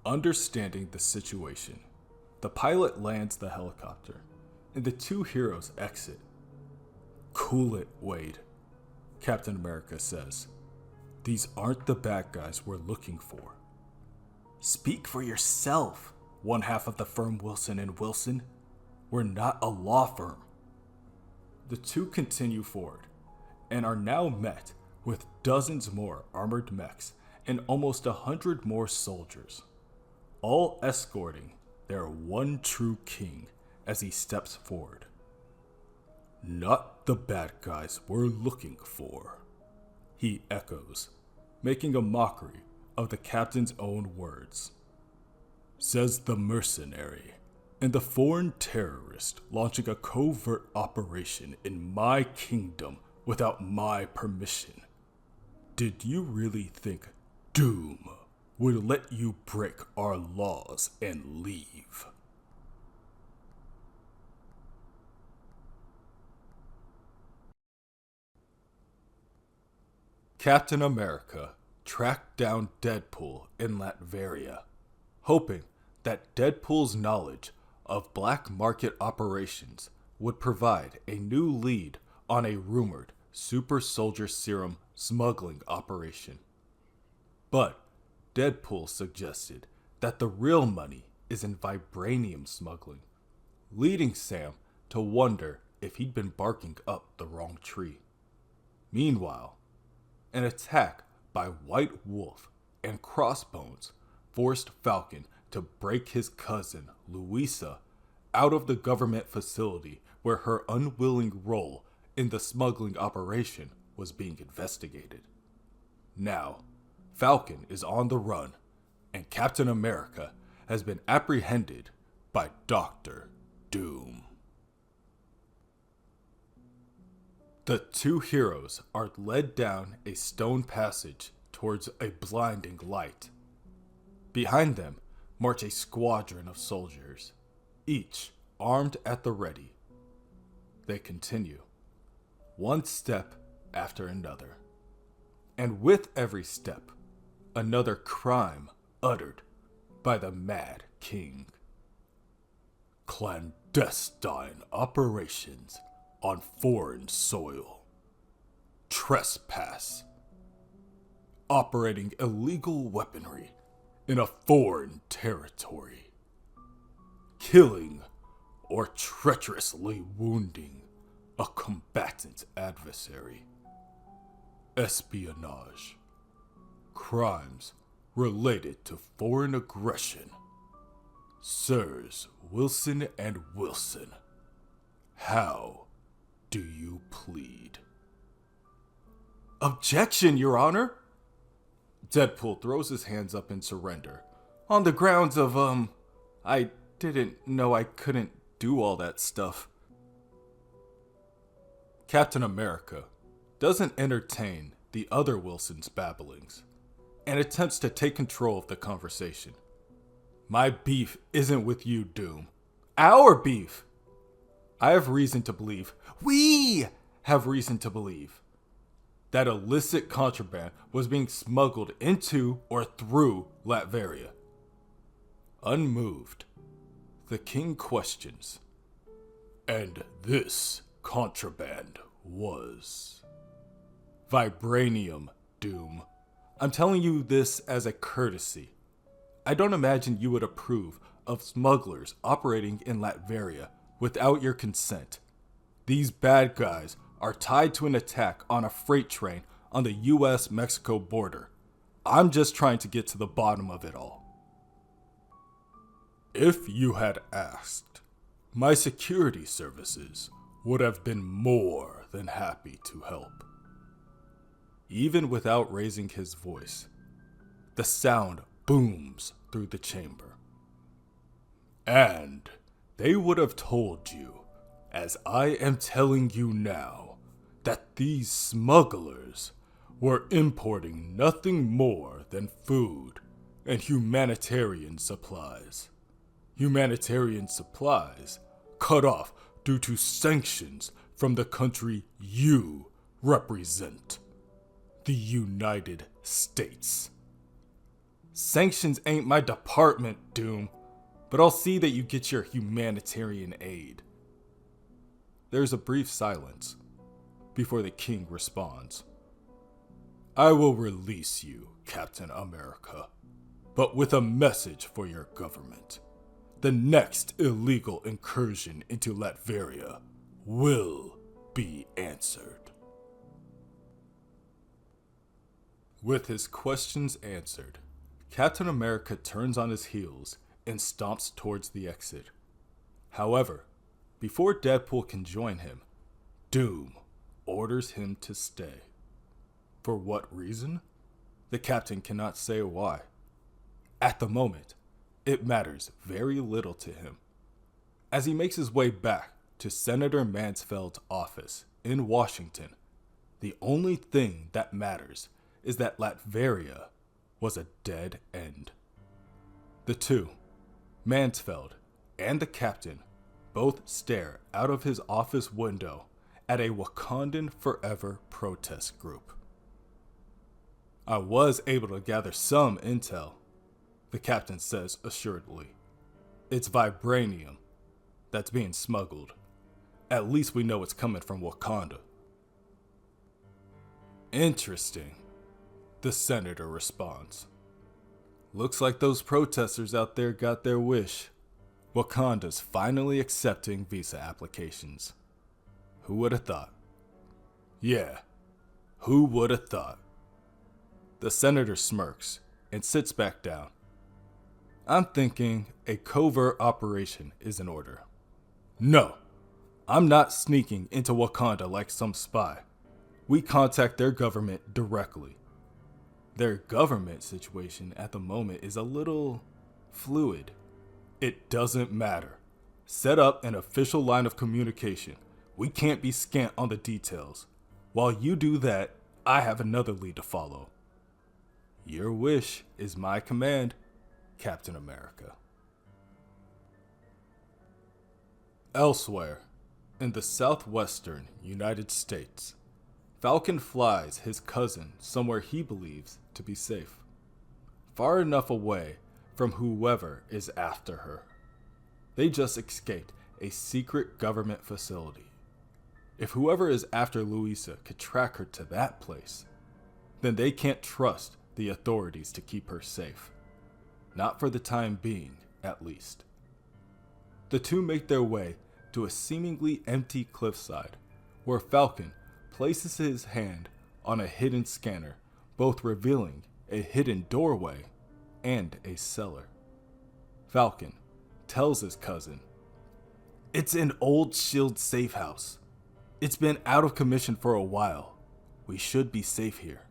Speaker 2: Understanding the situation, the pilot lands the helicopter, and the 2 heroes exit. Cool it, Wade, Captain America says. These aren't the bad guys we're looking for.
Speaker 3: Speak for yourself, one half of the firm Wilson and Wilson.
Speaker 2: We're not a law firm. The 2 continue forward and are now met with dozens more armored mechs and almost 100 more soldiers, all escorting their one true king as he steps forward. Not the bad guys we're looking for, he echoes, making a mockery of the captain's own words. Says the mercenary and the foreign terrorist launching a covert operation in my kingdom without my permission. Did you really think Doom would let you break our laws and leave? Captain America tracked down Deadpool in Latveria, hoping that Deadpool's knowledge of black market operations would provide a new lead on a rumored super soldier serum smuggling operation. But Deadpool suggested that the real money is in vibranium smuggling, leading Sam to wonder if he'd been barking up the wrong tree. Meanwhile, an attack by White Wolf and Crossbones forced Falcon to break his cousin, Louisa, out of the government facility where her unwilling role in the smuggling operation was being investigated. Now, Falcon is on the run, and Captain America has been apprehended by Dr. Doom. The 2 heroes are led down a stone passage towards a blinding light. Behind them march a squadron of soldiers, each armed at the ready. They continue, one step after another, and with every step, another crime uttered by the Mad King. Clandestine operations on foreign soil. Trespass. Operating illegal weaponry in a foreign territory. Killing or treacherously wounding a combatant adversary. Espionage. Crimes related to foreign aggression. Sirs Wilson and Wilson, how do you plead? Objection, Your Honor! Deadpool throws his hands up in surrender, on the grounds of, I didn't know I couldn't do all that stuff. Captain America doesn't entertain the other Wilson's babblings, and attempts to take control of the conversation. My beef isn't with you, Doom. Our beef! I have reason to believe, we have reason to believe, that illicit contraband was being smuggled into or through Latveria. Unmoved, the king questions, and this contraband was vibranium, Doom. I'm telling you this as a courtesy. I don't imagine you would approve of smugglers operating in Latveria without your consent. These bad guys are tied to an attack on a freight train on the US-Mexico border. I'm just trying to get to the bottom of it all.
Speaker 1: If you had asked, my security services would have been more than happy to help. Even without raising his voice, the sound booms through the chamber. And they would have told you, as I am telling you now, that these smugglers were importing nothing more than food and humanitarian supplies. Humanitarian supplies cut off due to sanctions from the country you represent, the United States. Sanctions ain't my department, Doom, but I'll see that you get your humanitarian aid. There's a brief silence before the king responds. I will release you, Captain America, but with a message for your government. The next illegal incursion into Latveria will be answered. With his questions answered, Captain America turns on his heels and stomps towards the exit. However, before Deadpool can join him, Doom orders him to stay. For what reason? The captain cannot say why. At the moment, it matters very little to him. As he makes his way back to Senator Mansfeld's office in Washington, the only thing that matters is that Latveria was a dead end. The two, Mansfeld and the captain, both stare out of his office window at a Wakandan Forever protest group. I was able to gather some intel, the captain says assuredly. It's vibranium that's being smuggled. At least we know it's coming from Wakanda. Interesting, the senator responds. Looks like those protesters out there got their wish. Wakanda's finally accepting visa applications. Who would have thought? Yeah, who would have thought? The senator smirks and sits back down. I'm thinking a covert operation is in order. No, I'm not sneaking into Wakanda like some spy. We contact their government directly. Their government situation at the moment is a little fluid. It doesn't matter. Set up an official line of communication. We can't be scant on the details. While you do that, I have another lead to follow. Your wish is my command, Captain America. Elsewhere, in the southwestern United States, Falcon flies his cousin somewhere he believes to be safe, far enough away from whoever is after her. They just escaped a secret government facility. If whoever is after Louisa could track her to that place, then they can't trust the authorities to keep her safe. Not for the time being, at least. The two make their way to a seemingly empty cliffside, where Falcon places his hand on a hidden scanner, both revealing a hidden doorway and a cellar. Falcon tells his cousin, "It's an old SHIELD safe house. It's been out of commission for a while. We should be safe here."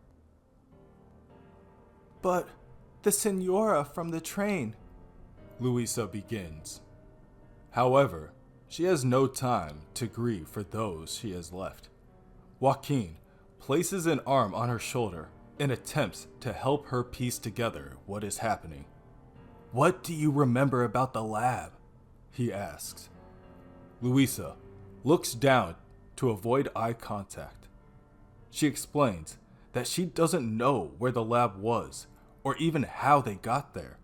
Speaker 2: But the Senora from the train,
Speaker 1: Louisa begins. However, she has no time to grieve for those she has left. Joaquin places an arm on her shoulder and attempts to help her piece together what is happening. "What do you remember about the lab?" he asks. Louisa looks down to avoid eye contact. She explains that she doesn't know where the lab was or even how they got there.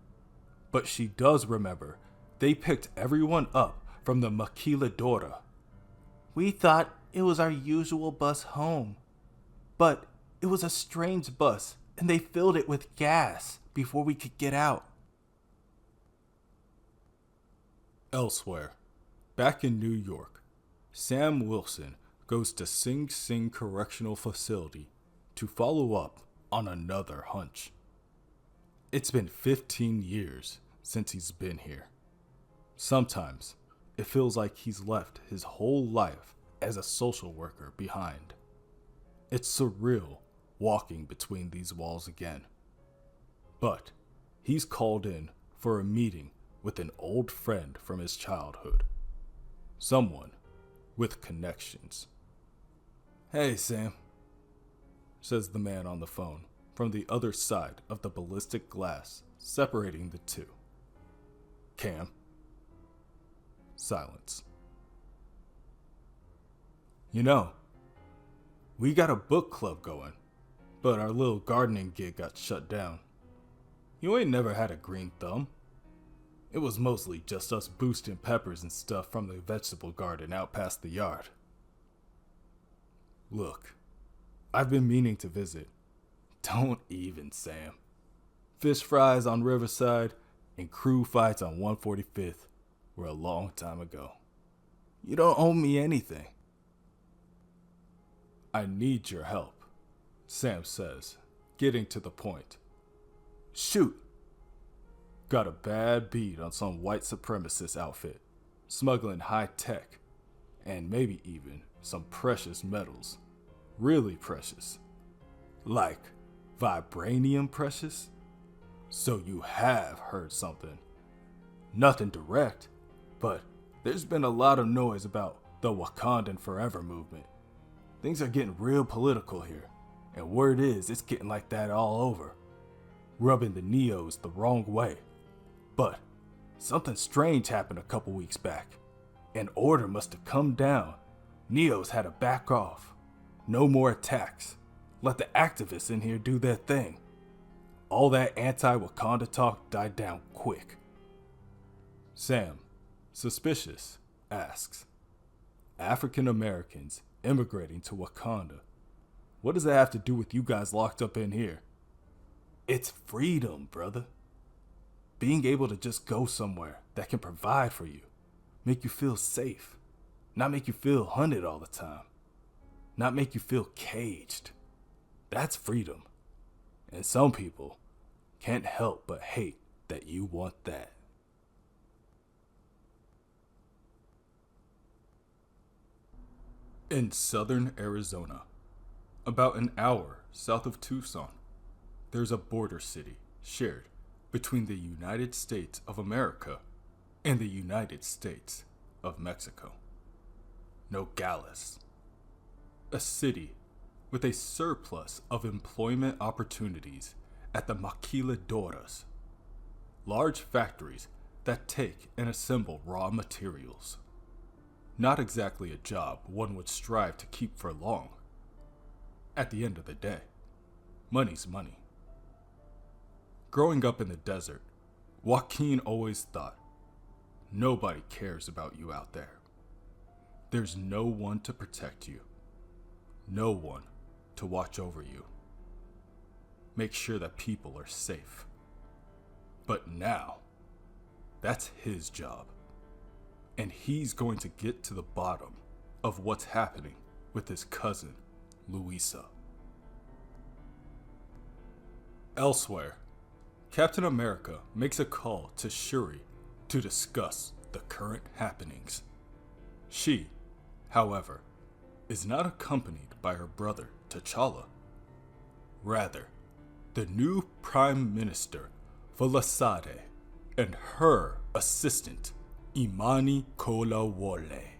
Speaker 1: But she does remember they picked everyone up from the Maquiladora.
Speaker 2: "We thought it was our usual bus home, but it was a strange bus and they filled it with gas before we could get out."
Speaker 1: Elsewhere, back in New York, Sam Wilson goes to Sing Sing Correctional Facility to follow up on another hunch. It's been 15 years since he's been here.
Speaker 2: Sometimes it feels like he's left his whole life as a social worker behind. It's surreal walking between these walls again. But he's called in for a meeting with an old friend from his childhood. Someone with connections. "Hey, Sam," says the man on the phone from the other side of the ballistic glass separating the two. "Cam." Silence. "You know, we got a book club going, but our little gardening gig got shut down. You ain't never had a green thumb. It was mostly just us boosting peppers and stuff from the vegetable garden out past the yard. Look, I've been meaning to visit. Don't even, Sam. Fish fries on Riverside and crew fights on 145th were a long time ago. You don't owe me anything." "I need your help," Sam says, getting to the point. "Shoot." "Got a bad beat on some white supremacist outfit, smuggling high tech, and maybe even some precious metals. Really precious. Like vibranium precious? So you have heard something. Nothing direct, but there's been a lot of noise about the Wakandan Forever movement. Things are getting real political here, and word is it's getting like that all over, rubbing the Neos the wrong way. But something strange happened a couple weeks back. An order must have come down. Neos had to back off. No more attacks. Let the activists in here do their thing. All that anti-Wakanda talk died down quick." Sam, suspicious, asks, "African Americans immigrating to Wakanda. What does that have to do with you guys locked up in here?" "It's freedom, brother. Being able to just go somewhere that can provide for you, make you feel safe, not make you feel hunted all the time, not make you feel caged. That's freedom. And some people can't help but hate that you want that." In southern Arizona, about an hour south of Tucson, there's a border city shared between the United States of America and the United States of Mexico. Nogales. A city with a surplus of employment opportunities at the maquiladoras, large factories that take and assemble raw materials. Not exactly a job one would strive to keep for long. At the end of the day, money's money. Growing up in the desert, Joaquin always thought, nobody cares about you out there. There's no one to protect you. No one to watch over you. Make sure that people are safe. But now, that's his job. And he's going to get to the bottom of what's happening with his cousin, Luisa. Elsewhere, Captain America makes a call to Shuri to discuss the current happenings. She, however, is not accompanied by her brother, T'Challa. Rather, the new Prime Minister, Folasade, and her assistant, Imani Kolawole.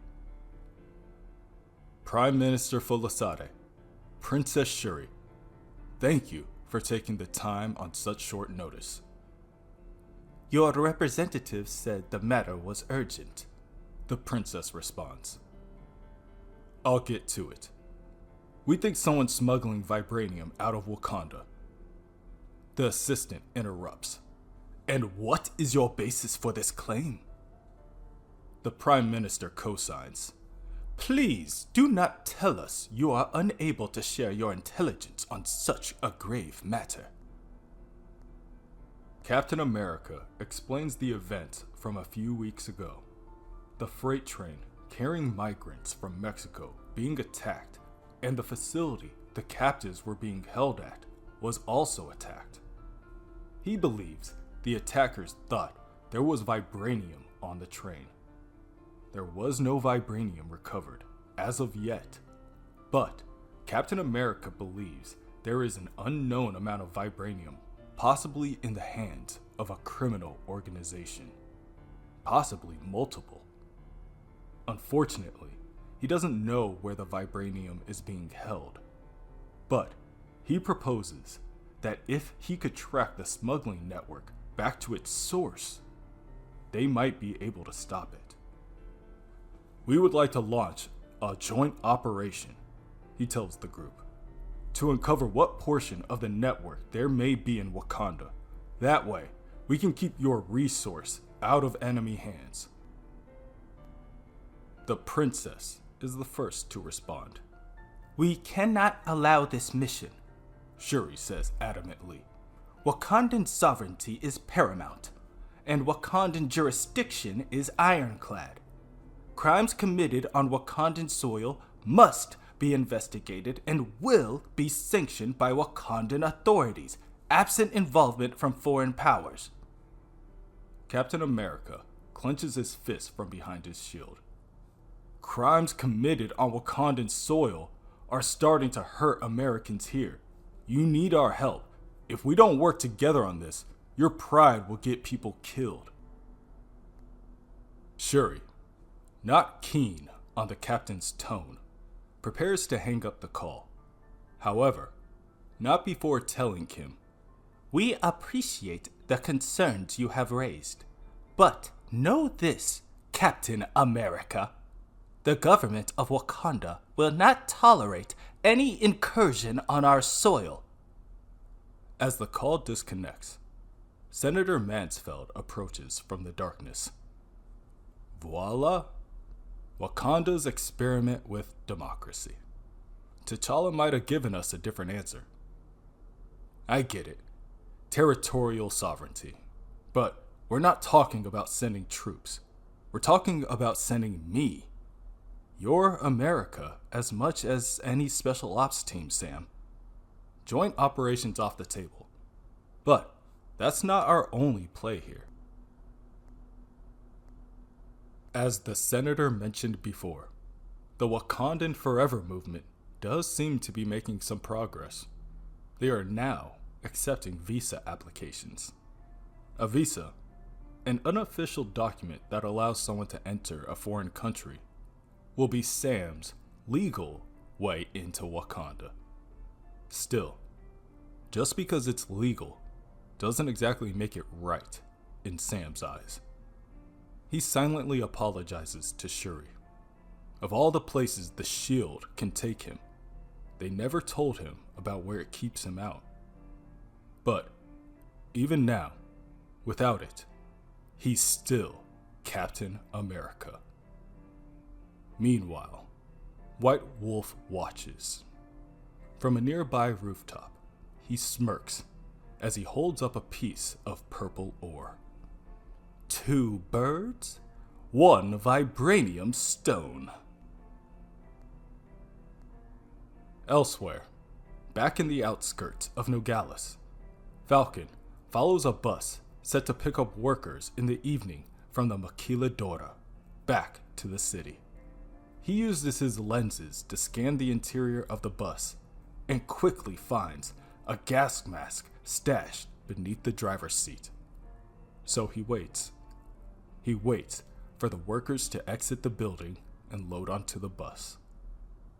Speaker 2: Prime Minister Folasade, Princess Shuri, thank you for taking the time on such short notice. Your representative said the matter was urgent, the princess responds. I'll get to it. We think someone's smuggling vibranium out of Wakanda. The assistant interrupts. And what is your basis for this claim? The Prime Minister co-signs. Please do not tell us you are unable to share your intelligence on such a grave matter. Captain America explains the event from a few weeks ago. The freight train carrying migrants from Mexico being attacked, and the facility the captives were being held at was also attacked. He believes the attackers thought there was vibranium on the train. There was no vibranium recovered as of yet, but Captain America believes there is an unknown amount of vibranium, possibly in the hands of a criminal organization, possibly multiple. Unfortunately, he doesn't know where the vibranium is being held, but he proposes that if he could track the smuggling network back to its source, they might be able to stop it. We would like to launch a joint operation, he tells the group, to uncover what portion of the network there may be in Wakanda. That way, we can keep your resource out of enemy hands. The princess is the first to respond.
Speaker 3: We cannot allow this mission, Shuri says adamantly. Wakandan sovereignty is paramount, and Wakandan jurisdiction is ironclad. Crimes committed on Wakandan soil must be investigated and will be sanctioned by Wakandan authorities, absent involvement from foreign powers.
Speaker 2: Captain America clenches his fist from behind his shield. Crimes committed on Wakandan soil are starting to hurt Americans here. You need our help. If we don't work together on this, your pride will get people killed. Shuri, not keen on the captain's tone, prepares to hang up the call. However, not before telling him,
Speaker 3: we appreciate the concerns you have raised, but know this, Captain America. The government of Wakanda will not tolerate any incursion on our soil.
Speaker 2: As the call disconnects, Senator Mansfeld approaches from the darkness. Voila! Wakanda's experiment with democracy. T'Challa might have given us a different answer. I get it. Territorial sovereignty. But we're not talking about sending troops. We're talking about sending me. You're America as much as any special ops team, Sam. Joint operations off the table. But that's not our only play here. As the senator mentioned before, the Wakandan Forever movement does seem to be making some progress. They are now accepting visa applications. A visa, an unofficial document that allows someone to enter a foreign country, will be Sam's legal way into Wakanda. Still, just because it's legal doesn't exactly make it right in Sam's eyes. He silently apologizes to Shuri. Of all the places the shield can take him, they never told him about where it keeps him out. But even now, without it, he's still Captain America. Meanwhile, White Wolf watches. From a nearby rooftop, he smirks as he holds up a piece of purple ore. 2 birds, 1 vibranium stone. Elsewhere, back in the outskirts of Nogales, Falcon follows a bus set to pick up workers in the evening from the Maquiladora back to the city. He uses his lenses to scan the interior of the bus and quickly finds a gas mask stashed beneath the driver's seat. So he waits. He waits for the workers to exit the building and load onto the bus.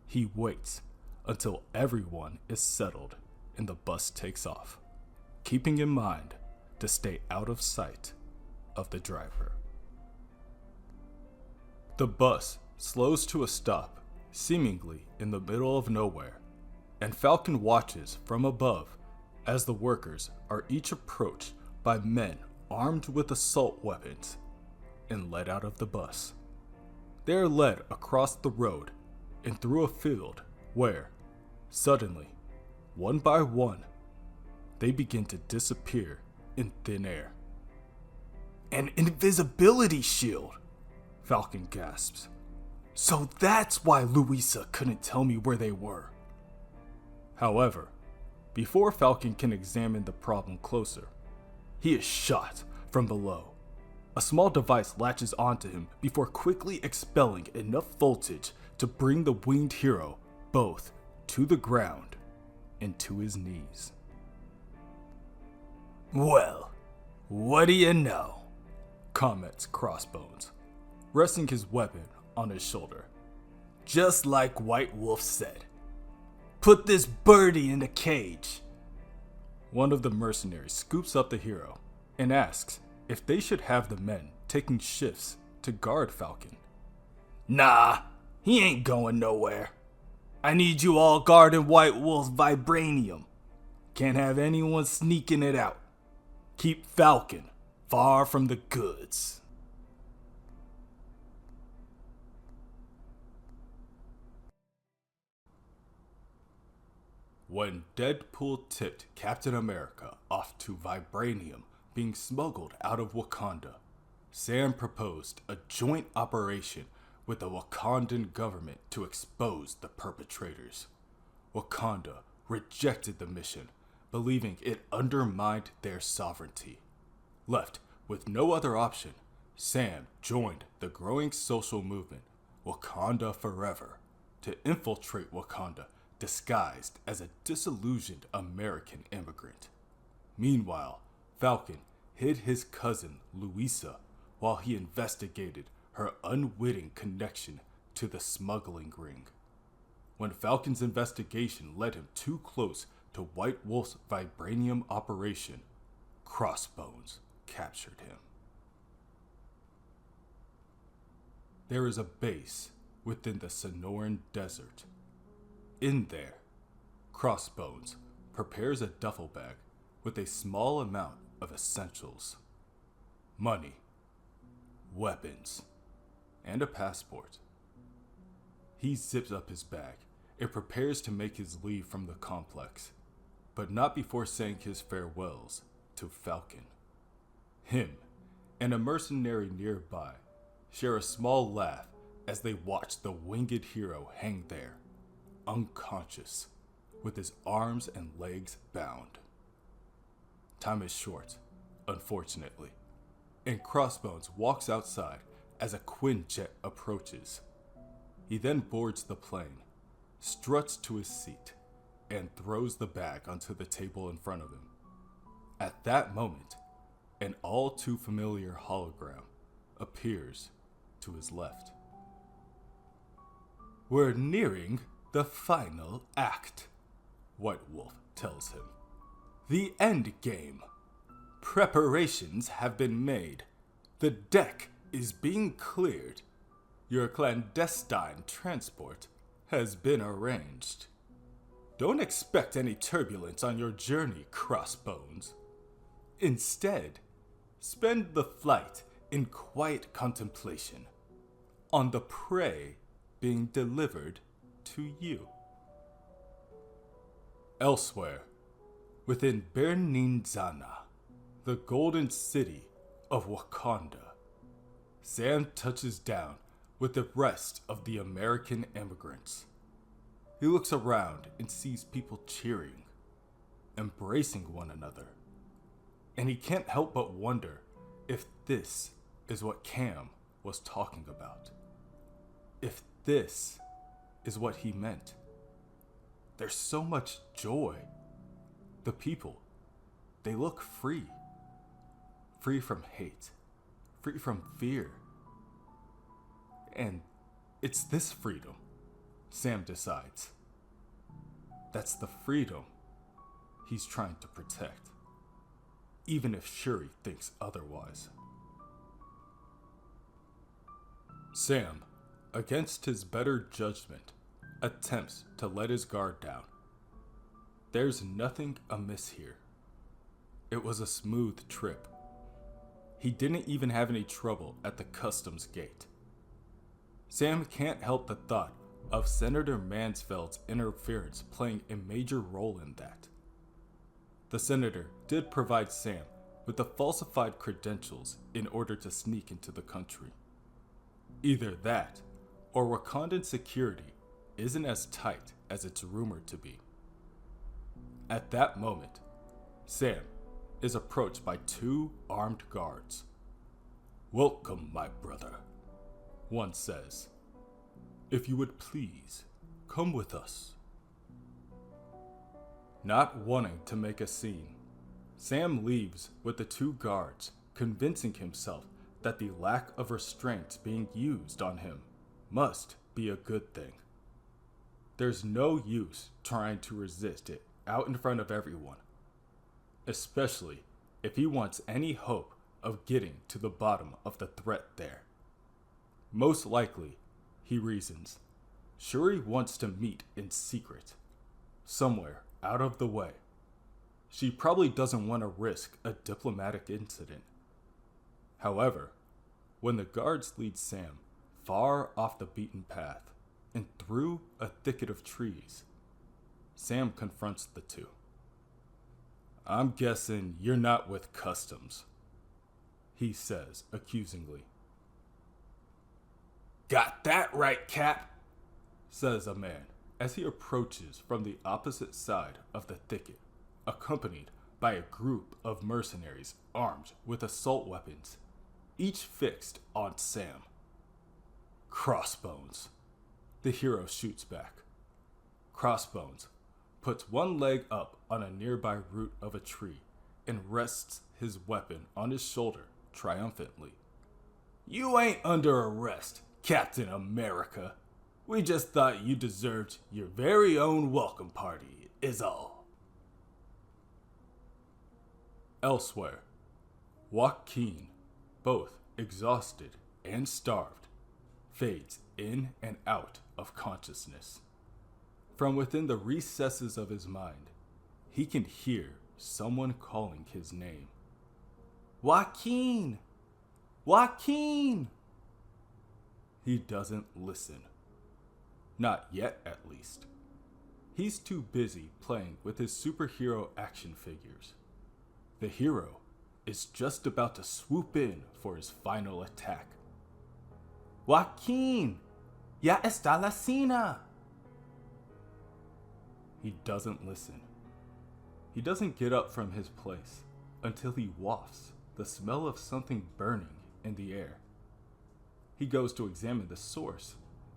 Speaker 2: He waits until everyone is settled and the bus takes off, keeping in mind to stay out of sight of the driver. The bus slows to a stop, seemingly in the middle of nowhere, and Falcon watches from above as the workers are each approached by men armed with assault weapons and led out of the bus. They are led across the road and through a field where, suddenly, one by one, they begin to disappear in thin air.
Speaker 3: An invisibility shield,
Speaker 2: Falcon gasps.
Speaker 3: So that's why Louisa couldn't tell me where they were.
Speaker 2: However, before Falcon can examine the problem closer, he is shot from below. A small device latches onto him before quickly expelling enough voltage to bring the winged hero both to the ground and to his knees.
Speaker 3: Well, what do you know?
Speaker 2: Comments Crossbones, resting his weapon on his shoulder.
Speaker 3: Just like White Wolf said. Put this birdie in the cage.
Speaker 2: One of the mercenaries scoops up the hero and asks if they should have the men taking shifts to guard Falcon.
Speaker 3: Nah, he ain't going nowhere. I need you all guarding White Wolf's vibranium. Can't have anyone sneaking it out. Keep Falcon far from the goods.
Speaker 1: When Deadpool tipped Captain America off to vibranium being smuggled out of Wakanda, Sam proposed a joint operation with the Wakandan government to expose the perpetrators. Wakanda rejected the mission, believing it undermined their sovereignty. Left with no other option, Sam joined the growing social movement Wakanda Forever to infiltrate Wakanda disguised as a disillusioned American immigrant. Meanwhile, Falcon hid his cousin Louisa while he investigated her unwitting connection to the smuggling ring. When Falcon's investigation led him too close to White Wolf's vibranium operation, Crossbones captured him. There is a base within the Sonoran Desert. In there, Crossbones prepares a duffel bag with a small amount of essentials: money, weapons, and a passport. He zips up his bag and prepares to make his leave from the complex, but not before saying his farewells to Falcon. Him and a mercenary nearby share a small laugh as they watch the winged hero hang there, unconscious, with his arms and legs bound. Time is short, unfortunately, and Crossbones walks outside as a Quinjet approaches. He then boards the plane, struts to his seat, and throws the bag onto the table in front of him. At that moment, an all too familiar hologram appears to his left. "We're nearing the final act," White Wolf tells him. "The end game. Preparations have been made. The deck is being cleared. Your clandestine transport has been arranged. Don't expect any turbulence on your journey, Crossbones. Instead, spend the flight in quiet contemplation on the prey being delivered to you." Elsewhere, within Berninzana, the golden city of Wakanda, Sam touches down with the rest of the American immigrants. He looks around and sees people cheering, embracing one another, and he can't help but wonder if this is what Cam was talking about. If this is what he meant. There's so much joy. The people, they look free. Free from hate. Free from fear. And it's this freedom, Sam decides. That's the freedom he's trying to protect, even if Shuri thinks otherwise. Sam, against his better judgment, attempts to let his guard down. There's nothing amiss here. It was a smooth trip. He didn't even have any trouble at the customs gate. Sam can't help the thought of Senator Mansfeld's interference playing a major role in that. The senator did provide Sam with the falsified credentials in order to sneak into the country. Either that, or Wakandan security isn't as tight as it's rumored to be. At that moment, Sam is approached by two armed guards. "Welcome, my brother," one says. "If you would please, come with us." Not wanting to make a scene, Sam leaves with the two guards, convincing himself that the lack of restraints being used on him must be a good thing. There's no use trying to resist it out in front of everyone, especially if he wants any hope of getting to the bottom of the threat there. Most likely, he reasons, Shuri wants to meet in secret, somewhere out of the way. She probably doesn't want to risk a diplomatic incident. However, when the guards lead Sam far off the beaten path and through a thicket of trees, Sam confronts the two. "I'm guessing you're not with customs," he says accusingly.
Speaker 3: Got that right, Cap,
Speaker 1: says a man as he approaches from the opposite side of the thicket, accompanied by a group of mercenaries armed with assault weapons, each fixed on Sam. "Crossbones," the hero shoots back. Crossbones puts one leg up on a nearby root of a tree and rests his weapon on his shoulder triumphantly.
Speaker 3: You ain't under arrest, Captain America. We just thought you deserved your very own welcome party, is all.
Speaker 1: Elsewhere, Joaquin, both exhausted and starved, fades in and out of consciousness. From within the recesses of his mind, he can hear someone calling his name. "Joaquin! Joaquin!" He doesn't listen. Not yet, at least. He's too busy playing with his superhero action figures. The hero is just about to swoop in for his final attack. "Joaquin! Ya está la cena!" He doesn't listen. He doesn't get up from his place until he wafts the smell of something burning in the air. He goes to examine the source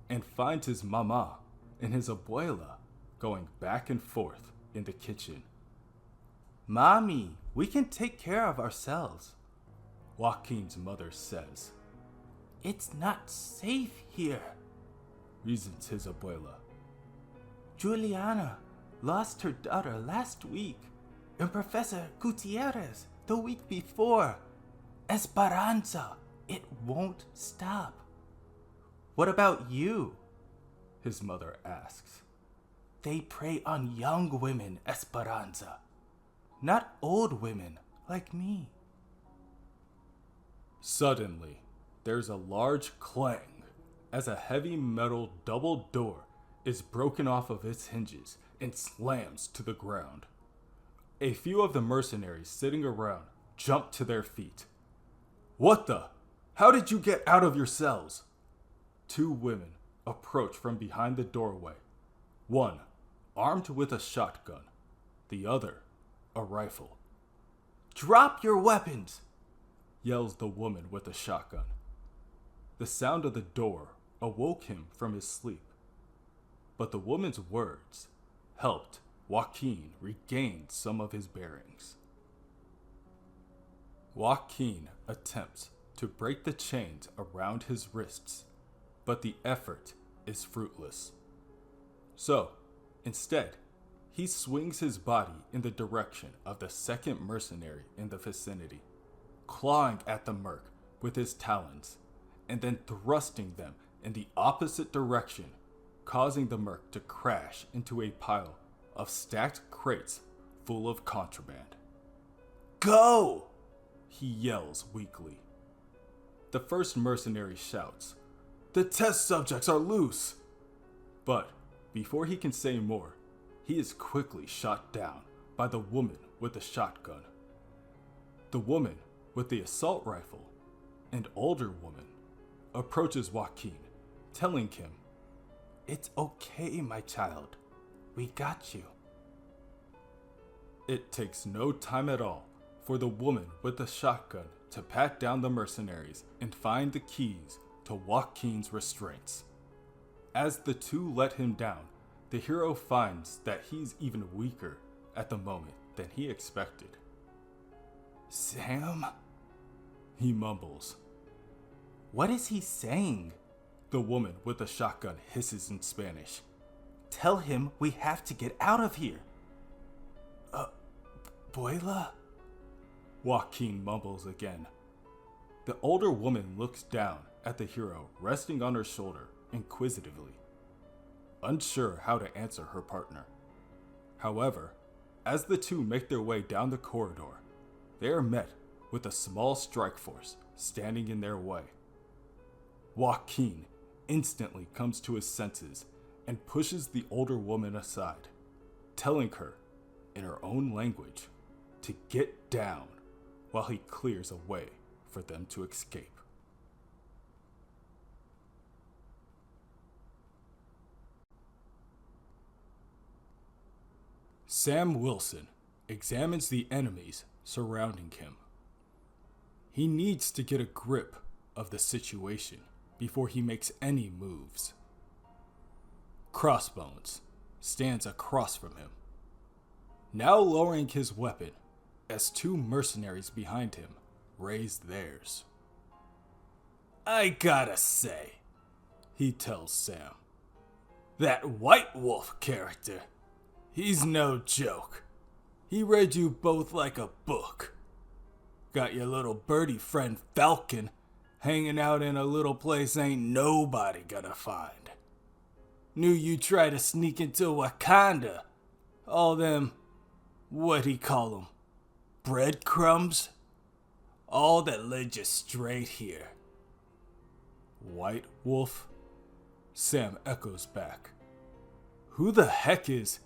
Speaker 1: and finds his mama and his abuela going back and forth in the kitchen. "Mommy, we can take care of ourselves," Joaquin's mother says. "It's not safe here," reasons his abuela. "Juliana lost her daughter last week, and Professor Gutierrez the week before. Esperanza, it won't stop." "What about you?" his mother asks. "They prey on young women, Esperanza, not old women like me." Suddenly, there's a large clang as a heavy metal double door is broken off of its hinges and slams to the ground. A few of the mercenaries sitting around jump to their feet. "What the? How did you get out of your cells?" Two women approach from behind the doorway, one armed with a shotgun, the other a rifle. "Drop your weapons!" yells the woman with the shotgun. The sound of the door awoke him from his sleep, but the woman's words helped Joaquin regain some of his bearings. Joaquin attempts to break the chains around his wrists, but the effort is fruitless. So, instead, he swings his body in the direction of the second mercenary in the vicinity, clawing at the merc with his talons, and then thrusting them in the opposite direction, causing the merc to crash into a pile of stacked crates full of contraband. "Go!" he yells weakly. The first mercenary shouts, "The test subjects are loose!" But before he can say more, he is quickly shot down by the woman with the shotgun. The woman with the assault rifle, an older woman, approaches Joaquin, telling him, "It's okay, my child. We got you." It takes no time at all for the woman with the shotgun
Speaker 2: to pat down the mercenaries and find the keys to Joaquin's restraints. As the two let him down, the hero finds that he's even weaker at the moment than he expected.
Speaker 3: Sam?
Speaker 2: He mumbles.
Speaker 3: What is he saying?
Speaker 2: The woman with the shotgun hisses in Spanish.
Speaker 3: Tell him we have to get out of here. Boila?
Speaker 2: Joaquin mumbles again. The older woman looks down at the hero resting on her shoulder inquisitively, unsure how to answer her partner. However, as the two make their way down the corridor, they are met with a small strike force standing in their way. Joaquin instantly comes to his senses and pushes the older woman aside, telling her, in her own language, to get down while he clears a way for them to escape. Sam Wilson examines the enemies surrounding him. He needs to get a grip of the situation before he makes any moves. Crossbones stands across from him, now lowering his weapon as two mercenaries behind him raise theirs.
Speaker 3: I gotta say,
Speaker 2: he tells Sam,
Speaker 3: that White Wolf character, he's no joke. He read you both like a book. Got your little birdie friend Falcon hanging out in a little place ain't nobody gonna find. Knew you try to sneak into Wakanda. All them, what he call 'em, breadcrumbs? All that led you straight here.
Speaker 2: White Wolf? Sam echoes back. Who the heck is...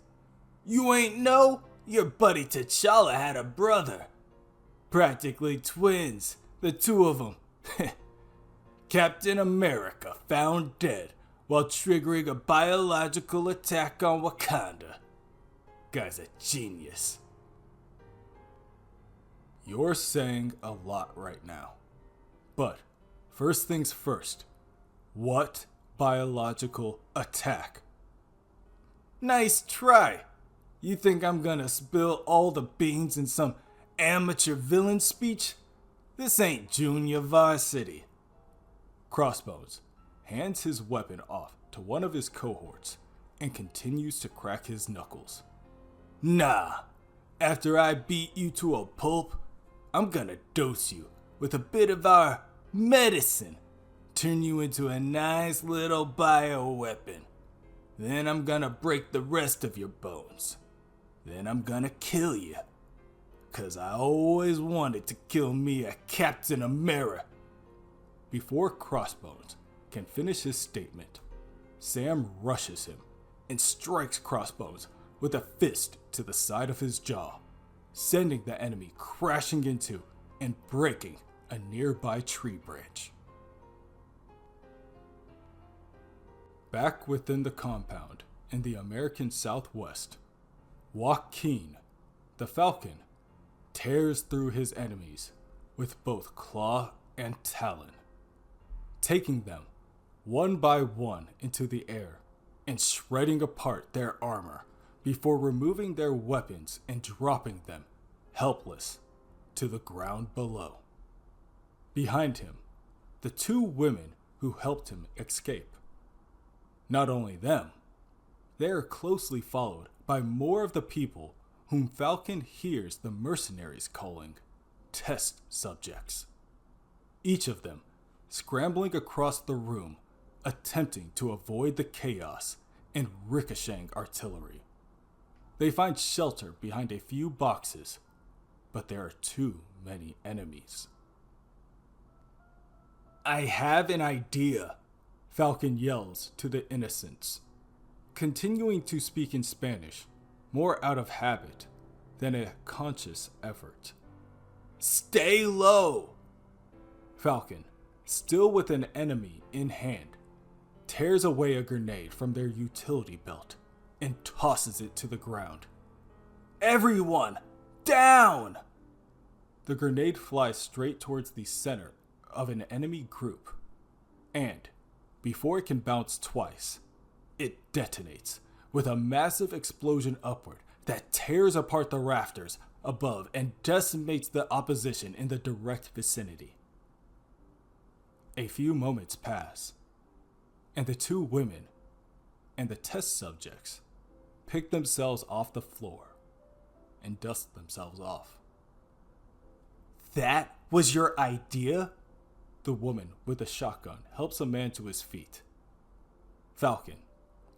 Speaker 3: You ain't know? Your buddy T'Challa had a brother. Practically twins, the two of them. Captain America found dead while triggering a biological attack on Wakanda. Guy's a genius.
Speaker 2: You're saying a lot right now. But, first things first, what biological attack?
Speaker 3: Nice try. You think I'm gonna spill all the beans in some amateur villain speech? This ain't junior varsity.
Speaker 2: Crossbones hands his weapon off to one of his cohorts and continues to crack his knuckles.
Speaker 3: Nah, after I beat you to a pulp, I'm gonna dose you with a bit of our medicine, turn you into a nice little bioweapon. Then I'm gonna break the rest of your bones. Then I'm gonna kill you. 'Cause I always wanted to kill me a Captain America.
Speaker 2: Before Crossbones can finish his statement, Sam rushes him and strikes Crossbones with a fist to the side of his jaw, sending the enemy crashing into and breaking a nearby tree branch. Back within the compound in the American Southwest, Joaquin, the Falcon, tears through his enemies with both claw and talon, taking them one by one into the air and shredding apart their armor before removing their weapons and dropping them, helpless, to the ground below. Behind him, the two women who helped him escape. Not only them, they are closely followed by more of the people whom Falcon hears the mercenaries calling test subjects. Each of them scrambling across the room, attempting to avoid the chaos and ricocheting artillery. They find shelter behind a few boxes, but there are too many enemies.
Speaker 3: I have an idea,
Speaker 2: Falcon yells to the innocents, continuing to speak in Spanish, more out of habit than a conscious effort.
Speaker 3: Stay low!
Speaker 2: Falcon, still with an enemy in hand, tears away a grenade from their utility belt and tosses it to the ground.
Speaker 3: Everyone, down!
Speaker 2: The grenade flies straight towards the center of an enemy group, and before it can bounce twice, it detonates with a massive explosion upward that tears apart the rafters above and decimates the opposition in the direct vicinity. A few moments pass, and the two women and the test subjects pick themselves off the floor and dust themselves off.
Speaker 3: That was your idea?
Speaker 2: The woman with the shotgun helps a man to his feet. Falcon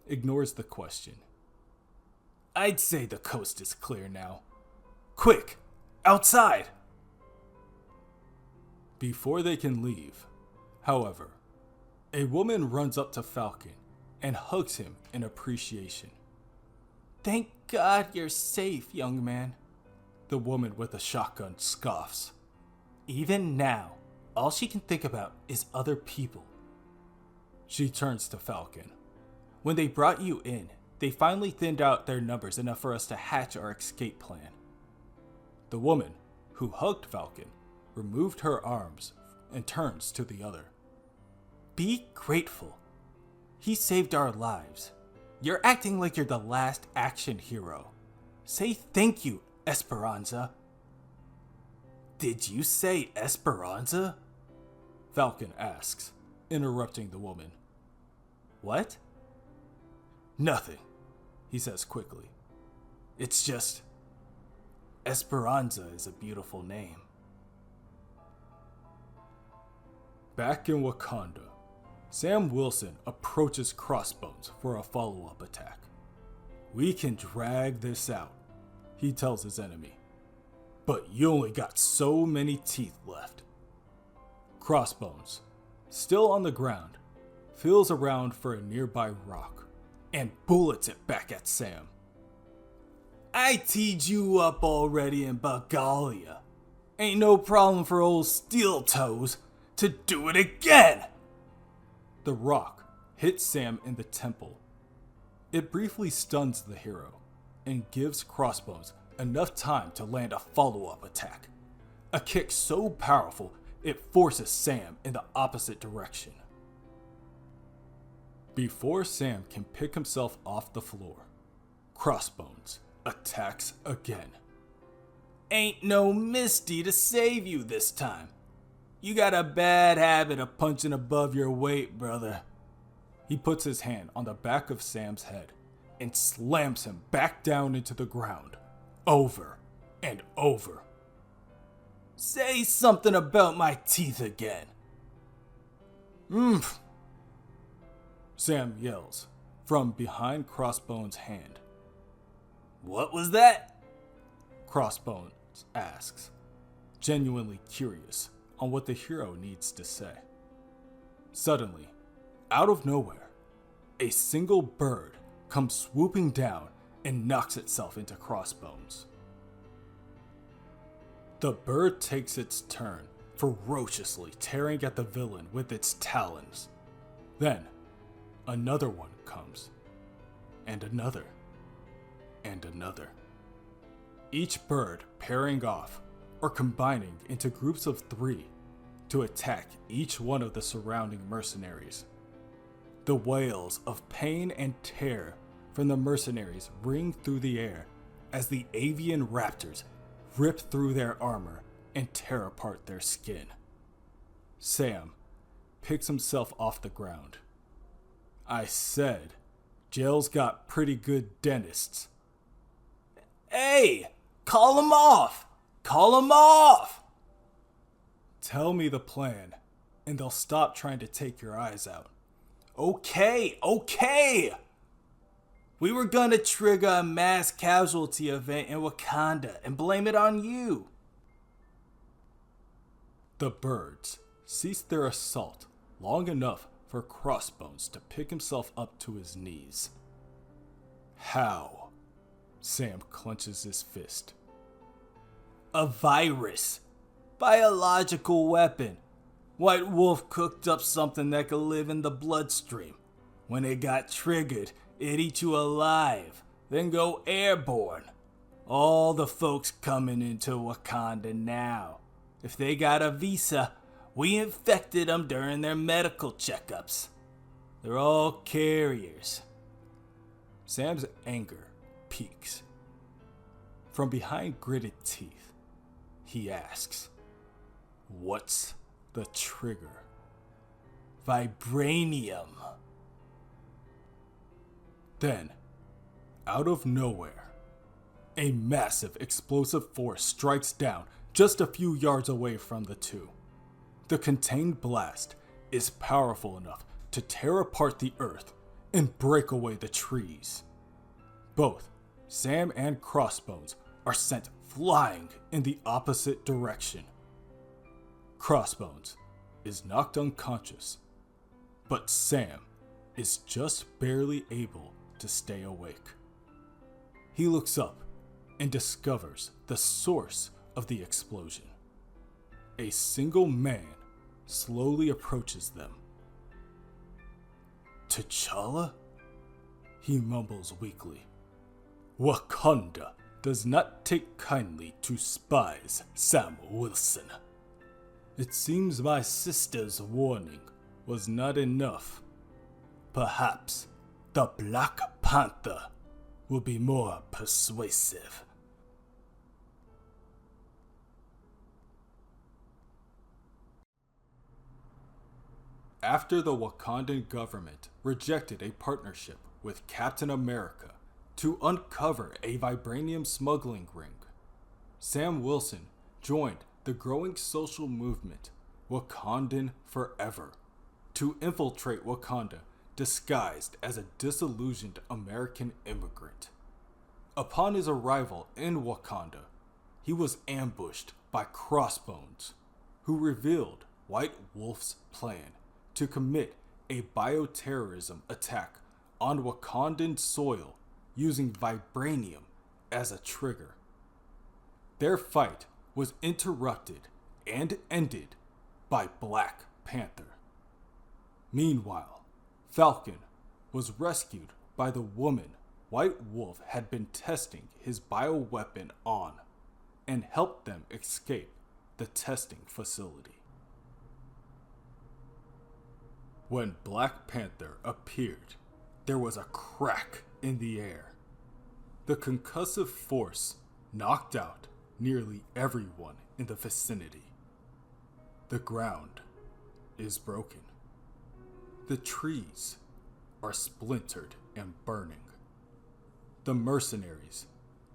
Speaker 2: ignores the question.
Speaker 3: I'd say the coast is clear now. Quick, outside!
Speaker 2: Before they can leave, however, a woman runs up to Falcon and hugs him in appreciation.
Speaker 3: Thank God you're safe, young man.
Speaker 2: The woman with the shotgun scoffs.
Speaker 3: Even now, all she can think about is other people.
Speaker 2: She turns to Falcon. When they brought you in, they finally thinned out their numbers enough for us to hatch our escape plan. The woman, who hugged Falcon, removed her arms and turns to the other.
Speaker 3: Be grateful. He saved our lives. You're acting like you're the last action hero. Say thank you, Esperanza. Did you say Esperanza?
Speaker 2: Falcon asks, interrupting the woman.
Speaker 3: What?
Speaker 2: Nothing, he says quickly.
Speaker 3: It's just, Esperanza is a beautiful name.
Speaker 2: Back in Wakanda, Sam Wilson approaches Crossbones for a follow-up attack. We can drag this out, he tells his enemy. But you only got so many teeth left. Crossbones, still on the ground, feels around for a nearby rock and bullets it back at Sam.
Speaker 3: I teed you up already in Bagalia. Ain't no problem for old Steel Toes to do it again.
Speaker 2: The rock hits Sam in the temple. It briefly stuns the hero and gives Crossbones enough time to land a follow-up attack. A kick so powerful it forces Sam in the opposite direction. Before Sam can pick himself off the floor, Crossbones attacks again.
Speaker 3: Ain't no Misty to save you this time. You got a bad habit of punching above your weight, brother.
Speaker 2: He puts his hand on the back of Sam's head and slams him back down into the ground, over and over.
Speaker 3: Say something about my teeth again.
Speaker 2: Sam yells from behind Crossbones' hand.
Speaker 3: What was that?
Speaker 2: Crossbones asks, genuinely curious on what the hero needs to say. Suddenly, out of nowhere, a single bird comes swooping down and knocks itself into Crossbones. The bird takes its turn, ferociously tearing at the villain with its talons. Then, another one comes, and another, and another. Each bird pairing off or combining into groups of 3 to attack each one of the surrounding mercenaries. The wails of pain and terror from the mercenaries ring through the air as the avian raptors rip through their armor and tear apart their skin. Sam picks himself off the ground. I said, jail's got pretty good dentists.
Speaker 3: Hey, call him off! Call him off!
Speaker 2: Tell me the plan, and they'll stop trying to take your eyes out.
Speaker 3: Okay. We were gonna trigger a mass casualty event in Wakanda and blame it on you.
Speaker 2: The birds ceased their assault long enough for Crossbones to pick himself up to his knees. How? Sam clenches his fist.
Speaker 3: A virus. Biological weapon. White Wolf cooked up something that could live in the bloodstream. When it got triggered, it'd eat you alive, then go airborne. All the folks coming into Wakanda now. If they got a visa, we infected them during their medical checkups. They're all carriers.
Speaker 2: Sam's anger peaks. From behind gritted teeth, he asks, "What's the trigger?"
Speaker 3: Vibranium.
Speaker 2: Then, out of nowhere, a massive explosive force strikes down just a few yards away from the two. The contained blast is powerful enough to tear apart the earth and break away the trees. Both Sam and Crossbones are sent flying in the opposite direction. Crossbones is knocked unconscious, but Sam is just barely able to stay awake. He looks up and discovers the source of the explosion. A single man slowly approaches them. "T'Challa?" he mumbles weakly. "Wakanda does not take kindly to spies, Sam Wilson. It seems my sister's warning was not enough. Perhaps the Black Panther will be more persuasive." After the Wakandan government rejected a partnership with Captain America to uncover a vibranium smuggling ring, Sam Wilson joined the growing social movement Wakandan Forever to infiltrate Wakanda disguised as a disillusioned American immigrant. Upon his arrival in Wakanda, he was ambushed by Crossbones, who revealed White Wolf's plan to commit a bioterrorism attack on Wakandan soil using vibranium as a trigger. Their fight was interrupted and ended by Black Panther. Meanwhile, Falcon was rescued by the woman White Wolf had been testing his bioweapon on and helped them escape the testing facility. When Black Panther appeared, there was a crack in the air. The concussive force knocked out nearly everyone in the vicinity. The ground is broken. The trees are splintered and burning. The mercenaries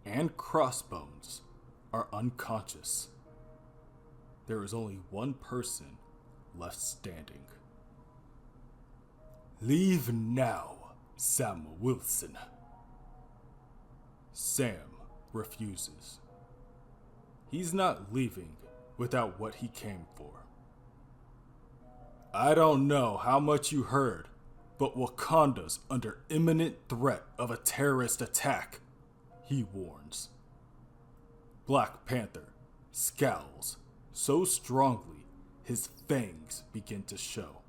Speaker 2: and Crossbones are unconscious. There is only one person left standing. "Leave now, Sam Wilson." Sam refuses. He's not leaving without what he came for. "I don't know how much you heard, but Wakanda's under imminent threat of a terrorist attack," he warns. Black Panther scowls so strongly his fangs begin to show,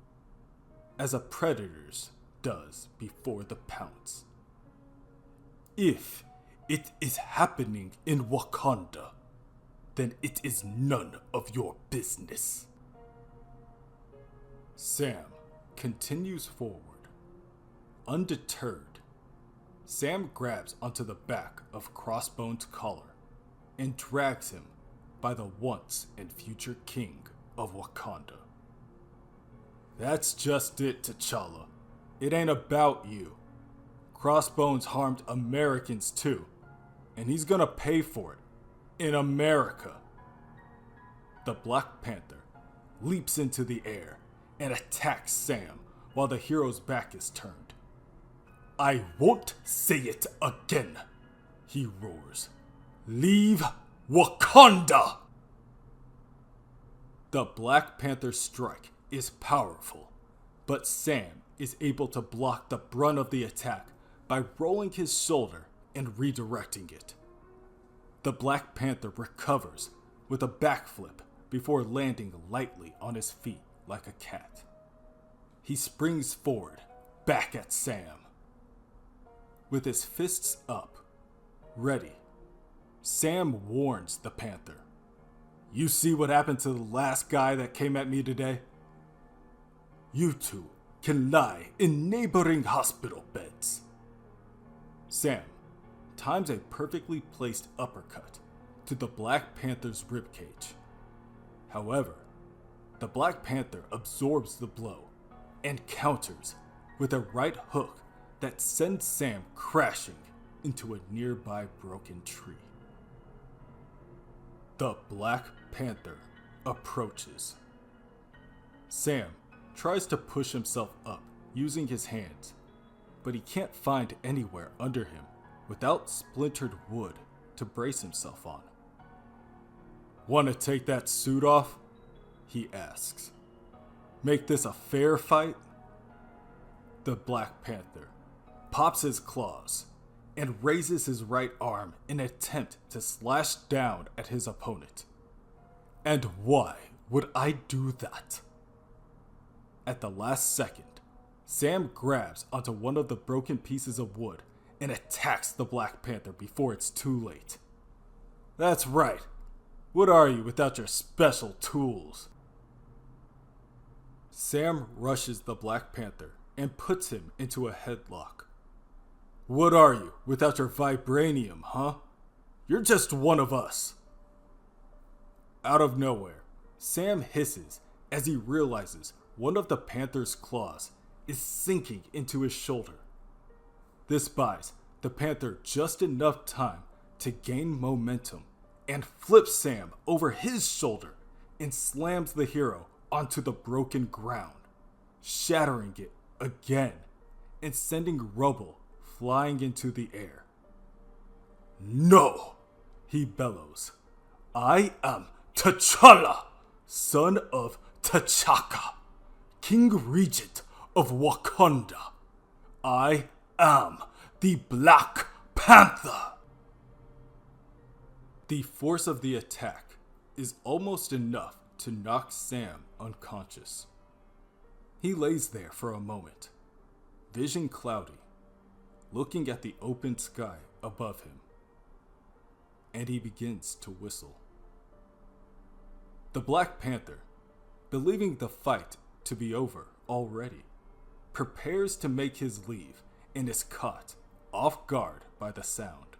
Speaker 2: as a predator's does before the pounce. "If it is happening in Wakanda, then it is none of your business." Sam continues forward. Undeterred, Sam grabs onto the back of Crossbones' collar and drags him by the once and future king of Wakanda. "That's just it, T'Challa. It ain't about you. Crossbones harmed Americans too, and he's gonna pay for it in America." The Black Panther leaps into the air and attacks Sam while the hero's back is turned. "I won't say it again," he roars. "Leave Wakanda!" The Black Panther's strike is powerful, but Sam is able to block the brunt of the attack by rolling his shoulder and redirecting it. The Black Panther recovers with a backflip before landing lightly on his feet like a cat. He springs forward, back at Sam. With his fists up, ready, Sam warns the Panther. You see what happened to the last guy that came at me today? You two can lie in neighboring hospital beds. Sam times a perfectly placed uppercut to the Black Panther's ribcage. However, the Black Panther absorbs the blow and counters with a right hook that sends Sam crashing into a nearby broken tree. The Black Panther approaches. Sam tries to push himself up using his hands, but he can't find anywhere under him without splintered wood to brace himself on. Want to take that suit off? He asks. Make this a fair fight? The Black Panther pops his claws and raises his right arm in an attempt to slash down at his opponent. And why would I do that? At the last second, Sam grabs onto one of the broken pieces of wood and attacks the Black Panther before it's too late. That's right. What are you without your special tools? Sam rushes the Black Panther and puts him into a headlock. What are you without your vibranium, huh? You're just one of us. Out of nowhere, Sam hisses as he realizes one of the Panther's claws is sinking into his shoulder. This buys the Panther just enough time to gain momentum and flips Sam over his shoulder and slams the hero onto the broken ground, shattering it again and sending rubble flying into the air. No, he bellows. I am T'Challa, son of T'Chaka, King Regent of Wakanda. I am the Black Panther. The force of the attack is almost enough to knock Sam unconscious. He lays there for a moment, vision cloudy, looking at the open sky above him, and he begins to whistle. The Black Panther, believing the fight to be over already, prepares to make his leave and is caught off guard by the sound.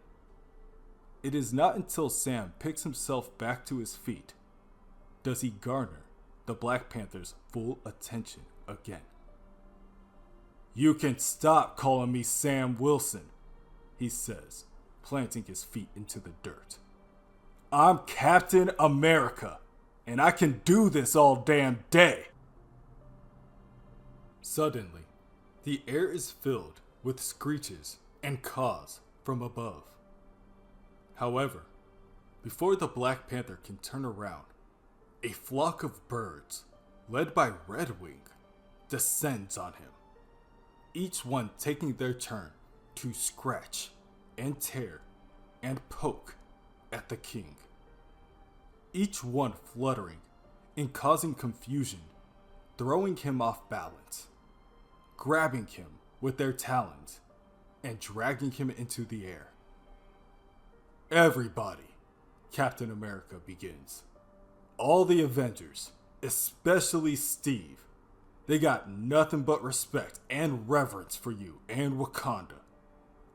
Speaker 2: It is not until Sam picks himself back to his feet does he garner the Black Panther's full attention again. You can stop calling me Sam Wilson, he says, planting his feet into the dirt. I'm Captain America, and I can do this all damn day. Suddenly, the air is filled with screeches and caws from above. However, before the Black Panther can turn around, a flock of birds, led by Redwing, descends on him, each one taking their turn to scratch and tear and poke at the king. Each one fluttering and causing confusion, throwing him off balance, grabbing him with their talons and dragging him into the air. Everybody, Captain America begins. All the Avengers, especially Steve, they got nothing but respect and reverence for you and Wakanda.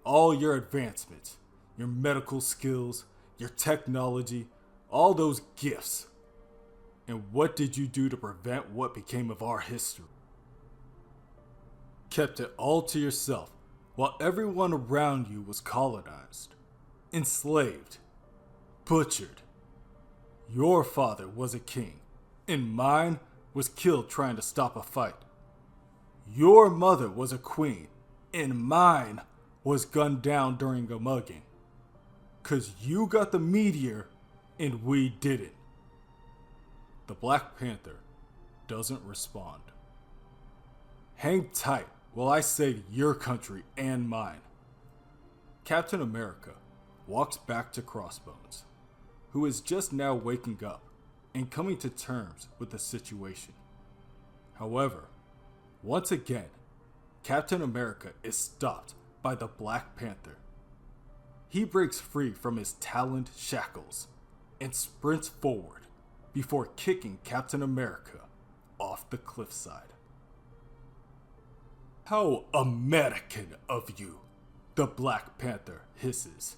Speaker 2: All your advancements, your medical skills, your technology, all those gifts. And what did you do to prevent what became of our history? Kept it all to yourself while everyone around you was colonized, enslaved, butchered. Your father was a king, and mine was killed trying to stop a fight. Your mother was a queen, and mine was gunned down during a mugging. 'Cause you got the meteor, and we didn't. The Black Panther doesn't respond. Hang tight while I save your country and mine. Captain America walks back to Crossbones, who is just now waking up and coming to terms with the situation. However, once again, Captain America is stopped by the Black Panther. he breaks free from his taloned shackles and sprints forward before kicking Captain America off the cliffside. "How American of you," the Black Panther hisses.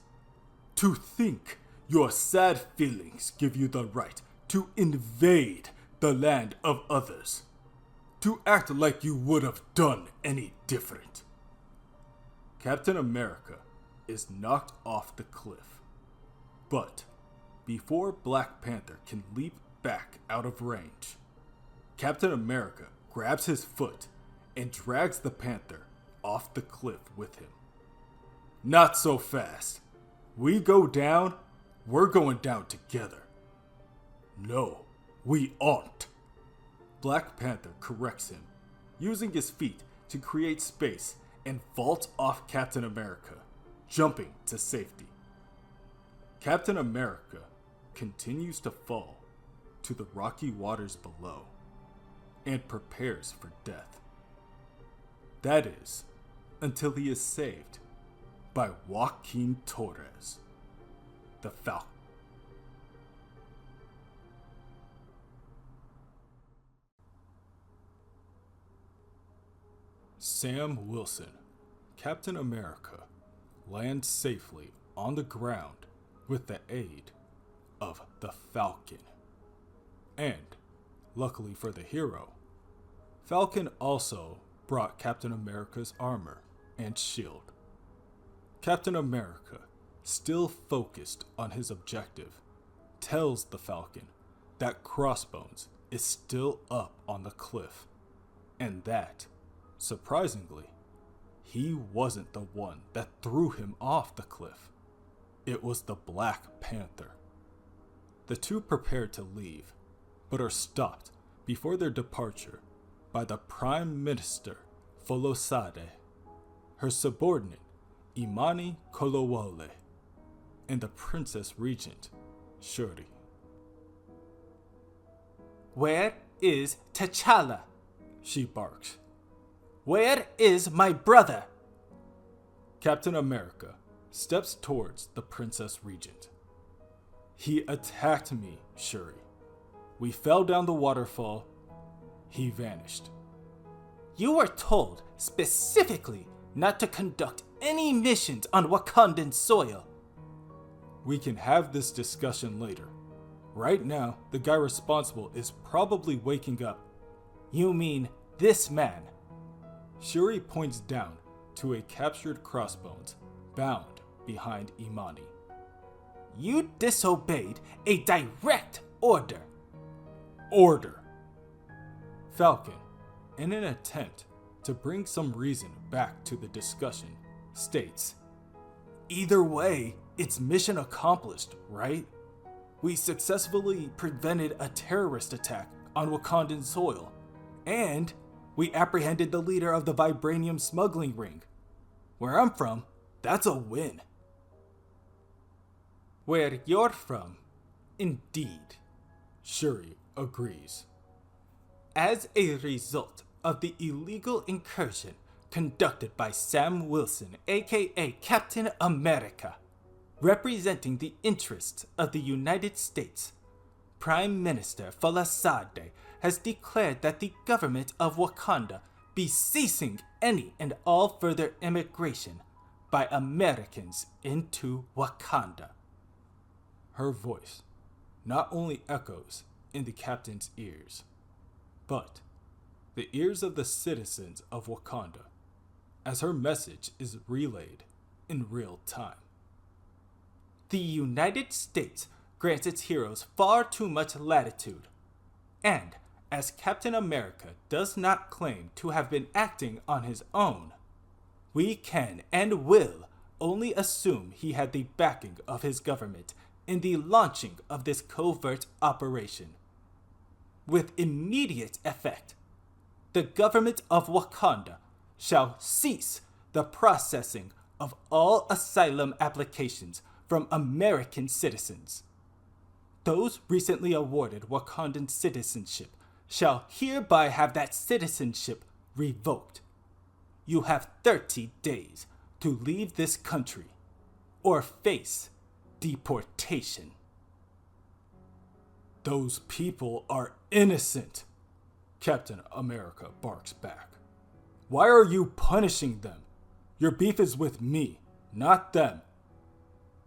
Speaker 2: "To think your sad feelings give you the right to invade the land of others. To act like you would have done any different." Captain America is knocked off the cliff. But before Black Panther can leap back out of range, Captain America grabs his foot and drags the Panther off the cliff with him. "Not so fast. We go down, we're going down together." "No, we aren't." Black Panther corrects him, using his feet to create space and vaults off Captain America, jumping to safety. Captain America continues to fall to the rocky waters below and prepares for death. That is, until he is saved by Joaquin Torres, the Falcon. Sam Wilson, Captain America, lands safely on the ground with the aid of the Falcon. And, luckily for the hero, Falcon also brought Captain America's armor and shield. Captain America, still focused on his objective, tells the Falcon that Crossbones is still up on the cliff, and that, surprisingly, he wasn't the one that threw him off the cliff. It was the Black Panther. The two prepare to leave, but are stopped before their departure by the Prime Minister Folosade, her subordinate Imani Kolowole, and the Princess Regent Shuri.
Speaker 3: "Where is T'Challa?"
Speaker 2: she barks.
Speaker 3: "Where is my brother?"
Speaker 2: Captain America steps towards the Princess Regent. "He attacked me, Shuri. We fell down the waterfall. He vanished."
Speaker 3: "You were told specifically not to conduct any missions on Wakandan soil."
Speaker 2: "We can have this discussion later. Right now, the guy responsible is probably waking up."
Speaker 3: "You mean this man?"
Speaker 2: Shuri points down to a captured Crossbones bound behind Imani.
Speaker 3: "You disobeyed a direct order."
Speaker 2: "Order!" Falcon, in an attempt to bring some reason back to the discussion, states, "Either way, it's mission accomplished, right? We successfully prevented a terrorist attack on Wakandan soil, and we apprehended the leader of the vibranium smuggling ring. Where I'm from, that's a win."
Speaker 3: "Where you're from,
Speaker 2: Indeed," Shuri agrees.
Speaker 3: as a result of the illegal incursion conducted by Sam Wilson, aka Captain America, representing the interests of the United States, Prime Minister Folosade has declared that the government of Wakanda be ceasing any and all further immigration by Americans into Wakanda.
Speaker 2: Her voice not only echoes in the captain's ears, but the ears of the citizens of Wakanda, as her message is relayed in real time.
Speaker 3: The United States grants its heroes far too much latitude, and as Captain America does not claim to have been acting on his own, we can and will only assume he had the backing of his government in the launching of this covert operation. With immediate effect, the government of Wakanda shall cease the processing of all asylum applications from American citizens. Those recently awarded Wakandan citizenship shall hereby have that citizenship revoked. You have 30 days to leave this country, or face deportation.
Speaker 2: Those people are innocent, Captain America barks back. Why are you punishing them? Your beef is with me, not them.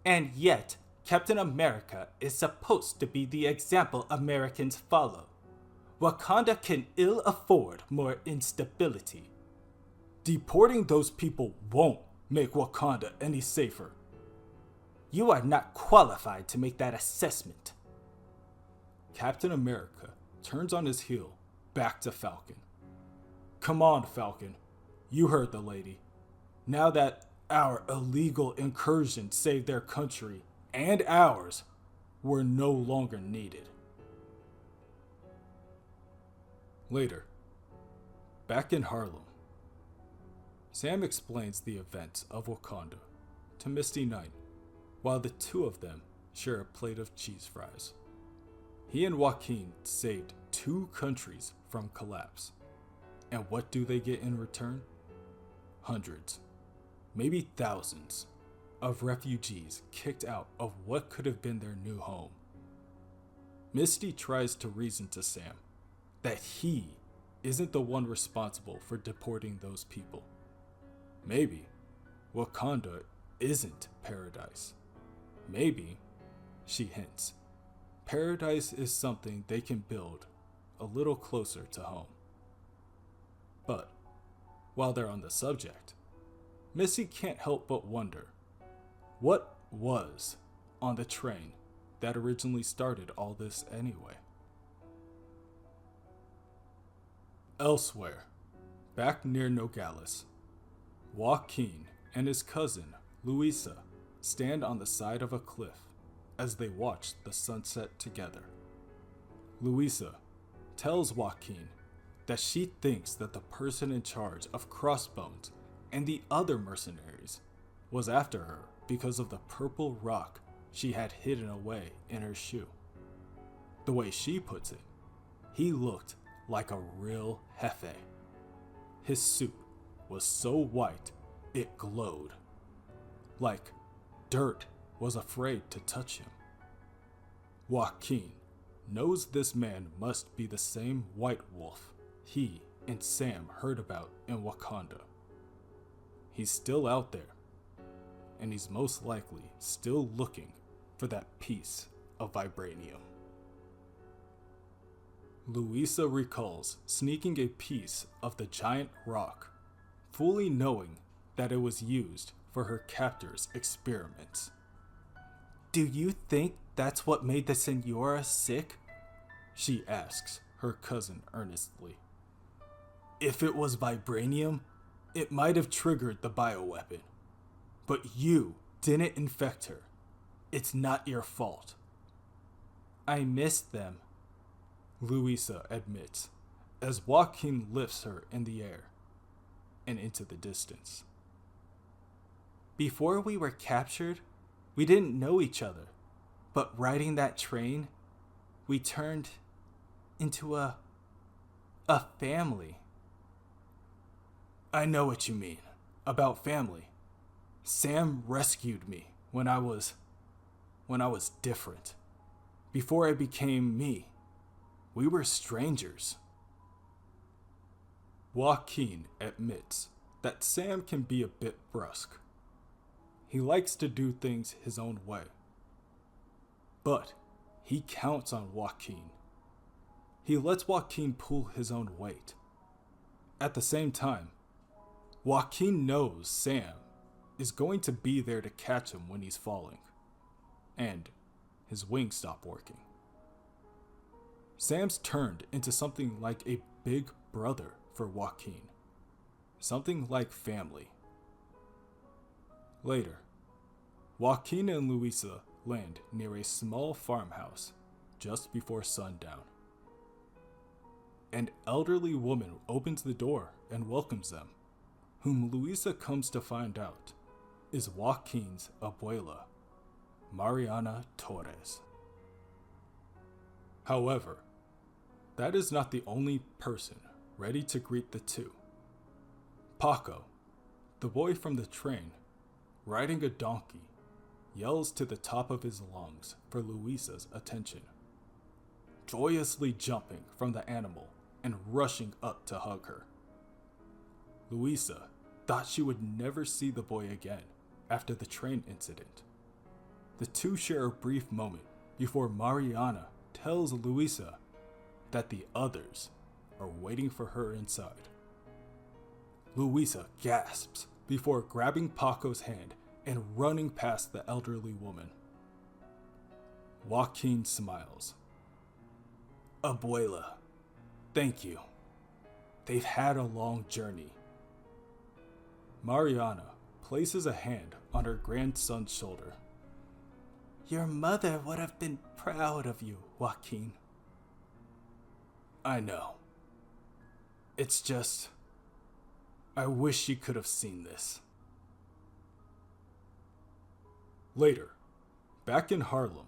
Speaker 3: And yet, Captain America is supposed to be the example Americans follow. Wakanda can ill afford more instability.
Speaker 2: Deporting those people won't make Wakanda any safer.
Speaker 3: You are not qualified to make that assessment.
Speaker 2: Captain America turns on his heel back to Falcon. Come on, Falcon. You heard the lady. Now that our illegal incursion saved their country and ours, we're no longer needed. Later, back in Harlem, Sam explains the events of Wakanda to Misty Night while the two of them share a plate of cheese fries. He and Joaquin saved 2 countries from collapse. And what do they get in return? Hundreds, maybe thousands, of refugees kicked out of what could have been their new home. Misty tries to reason to Sam that he isn't the one responsible for deporting those people. Maybe Wakanda isn't paradise. Maybe, she hints, paradise is something they can build a little closer to home. But while they're on the subject, Missy can't help but wonder, what was on the train that originally started all this anyway? Elsewhere, back near Nogales, Joaquin and his cousin, Luisa, stand on the side of a cliff as they watch the sunset together. Luisa tells Joaquin that she thinks that the person in charge of Crossbones and the other mercenaries was after her because of the purple rock she had hidden away in her shoe. The way she puts it, he looked like a real jefe. His suit was so white it glowed, like dirt was afraid to touch him. Joaquin knows this man must be the same White Wolf he and Sam heard about in Wakanda. He's still out there, and he's most likely still looking for that piece of vibranium. Luisa recalls sneaking a piece of the giant rock, fully knowing that it was used for her captor's experiments.
Speaker 3: Do you think that's what made the Senora sick?
Speaker 2: She asks her cousin earnestly.
Speaker 3: If it was vibranium, it might have triggered the bioweapon. But you didn't infect her. It's not your fault.
Speaker 2: I missed them, Luisa admits, as Joaquin lifts her in the air and into the distance.
Speaker 3: Before we were captured, we didn't know each other, but riding that train, we turned into a family.
Speaker 2: I know what you mean about family. Sam rescued me when I was different. Before I became me, we were strangers. Joaquin admits that Sam can be a bit brusque. He likes to do things his own way. But he counts on Joaquin. He lets Joaquin pull his own weight. At the same time, Joaquin knows Sam is going to be there to catch him when he's falling, and his wings stop working. Sam's turned into something like a big brother for Joaquin, something like family. Later, Joaquin and Luisa land near a small farmhouse just before sundown. An elderly woman opens the door and welcomes them, whom Luisa comes to find out is Joaquin's abuela, Mariana Torres. However, that is not the only person ready to greet the two. Paco, the boy from the train, riding a donkey, yells to the top of his lungs for Louisa's attention, joyously jumping from the animal and rushing up to hug her. Louisa thought she would never see the boy again after the train incident. The two share a brief moment before Mariana tells Louisa that the others are waiting for her inside. Louisa gasps before grabbing Paco's hand and running past the elderly woman. Joaquin smiles. Abuela, thank you. They've had a long journey. Mariana places a hand on her grandson's shoulder. Your mother would have been proud of you, Joaquin. I know. It's just, I wish she could have seen this. Later, back in Harlem,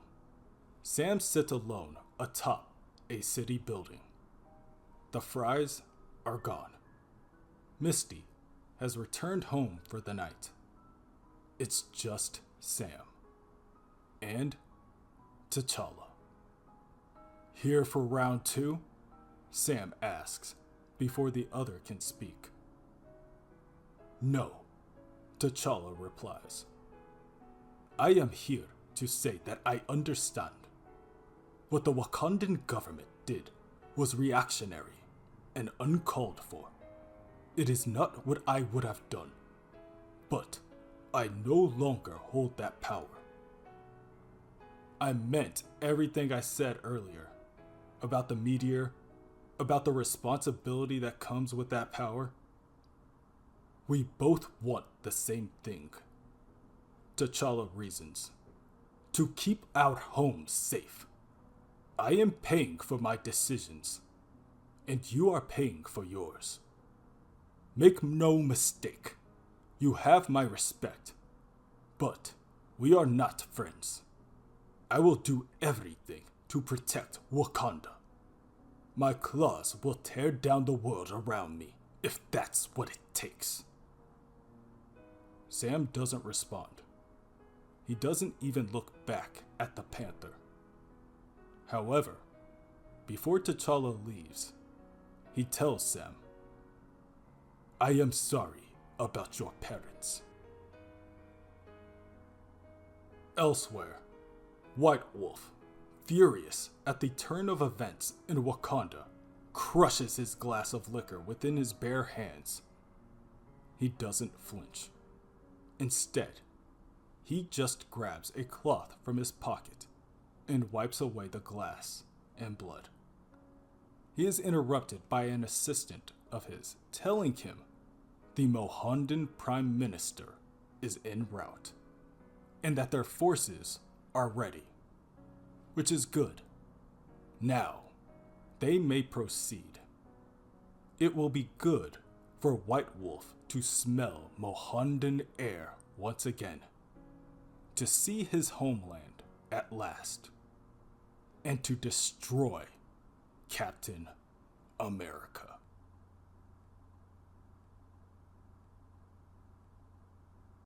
Speaker 2: Sam sits alone atop a city building. The Fries are gone. Misty has returned home for the night. It's just Sam and T'Challa. Here for round 2? Sam asks before the other can speak. No, T'Challa replies. I am here to say that I understand. What the Wakandan government did was reactionary and uncalled for. It is not what I would have done, but I no longer hold that power. I meant everything I said earlier about the meteor, about the responsibility that comes with that power. We both want the same thing. T'Challa reasons. To keep our homes safe. I am paying for my decisions, and you are paying for yours. Make no mistake, you have my respect, but we are not friends. I will do everything to protect Wakanda. My claws will tear down the world around me if that's what it takes. Sam doesn't respond. He doesn't even look back at the Panther. However, before T'Challa leaves, he tells Sam, I am sorry about your parents. Elsewhere, White Wolf, furious at the turn of events in Wakanda, crushes his glass of liquor within his bare hands. He doesn't flinch. Instead, he just grabs a cloth from his pocket and wipes away the glass and blood. He is interrupted by an assistant of his telling him the Mohandan Prime Minister is en route and that their forces are ready, which is good. Now, they may proceed. It will be good for White Wolf to smell Mohandan air once again, to see his homeland at last, and to destroy Captain America.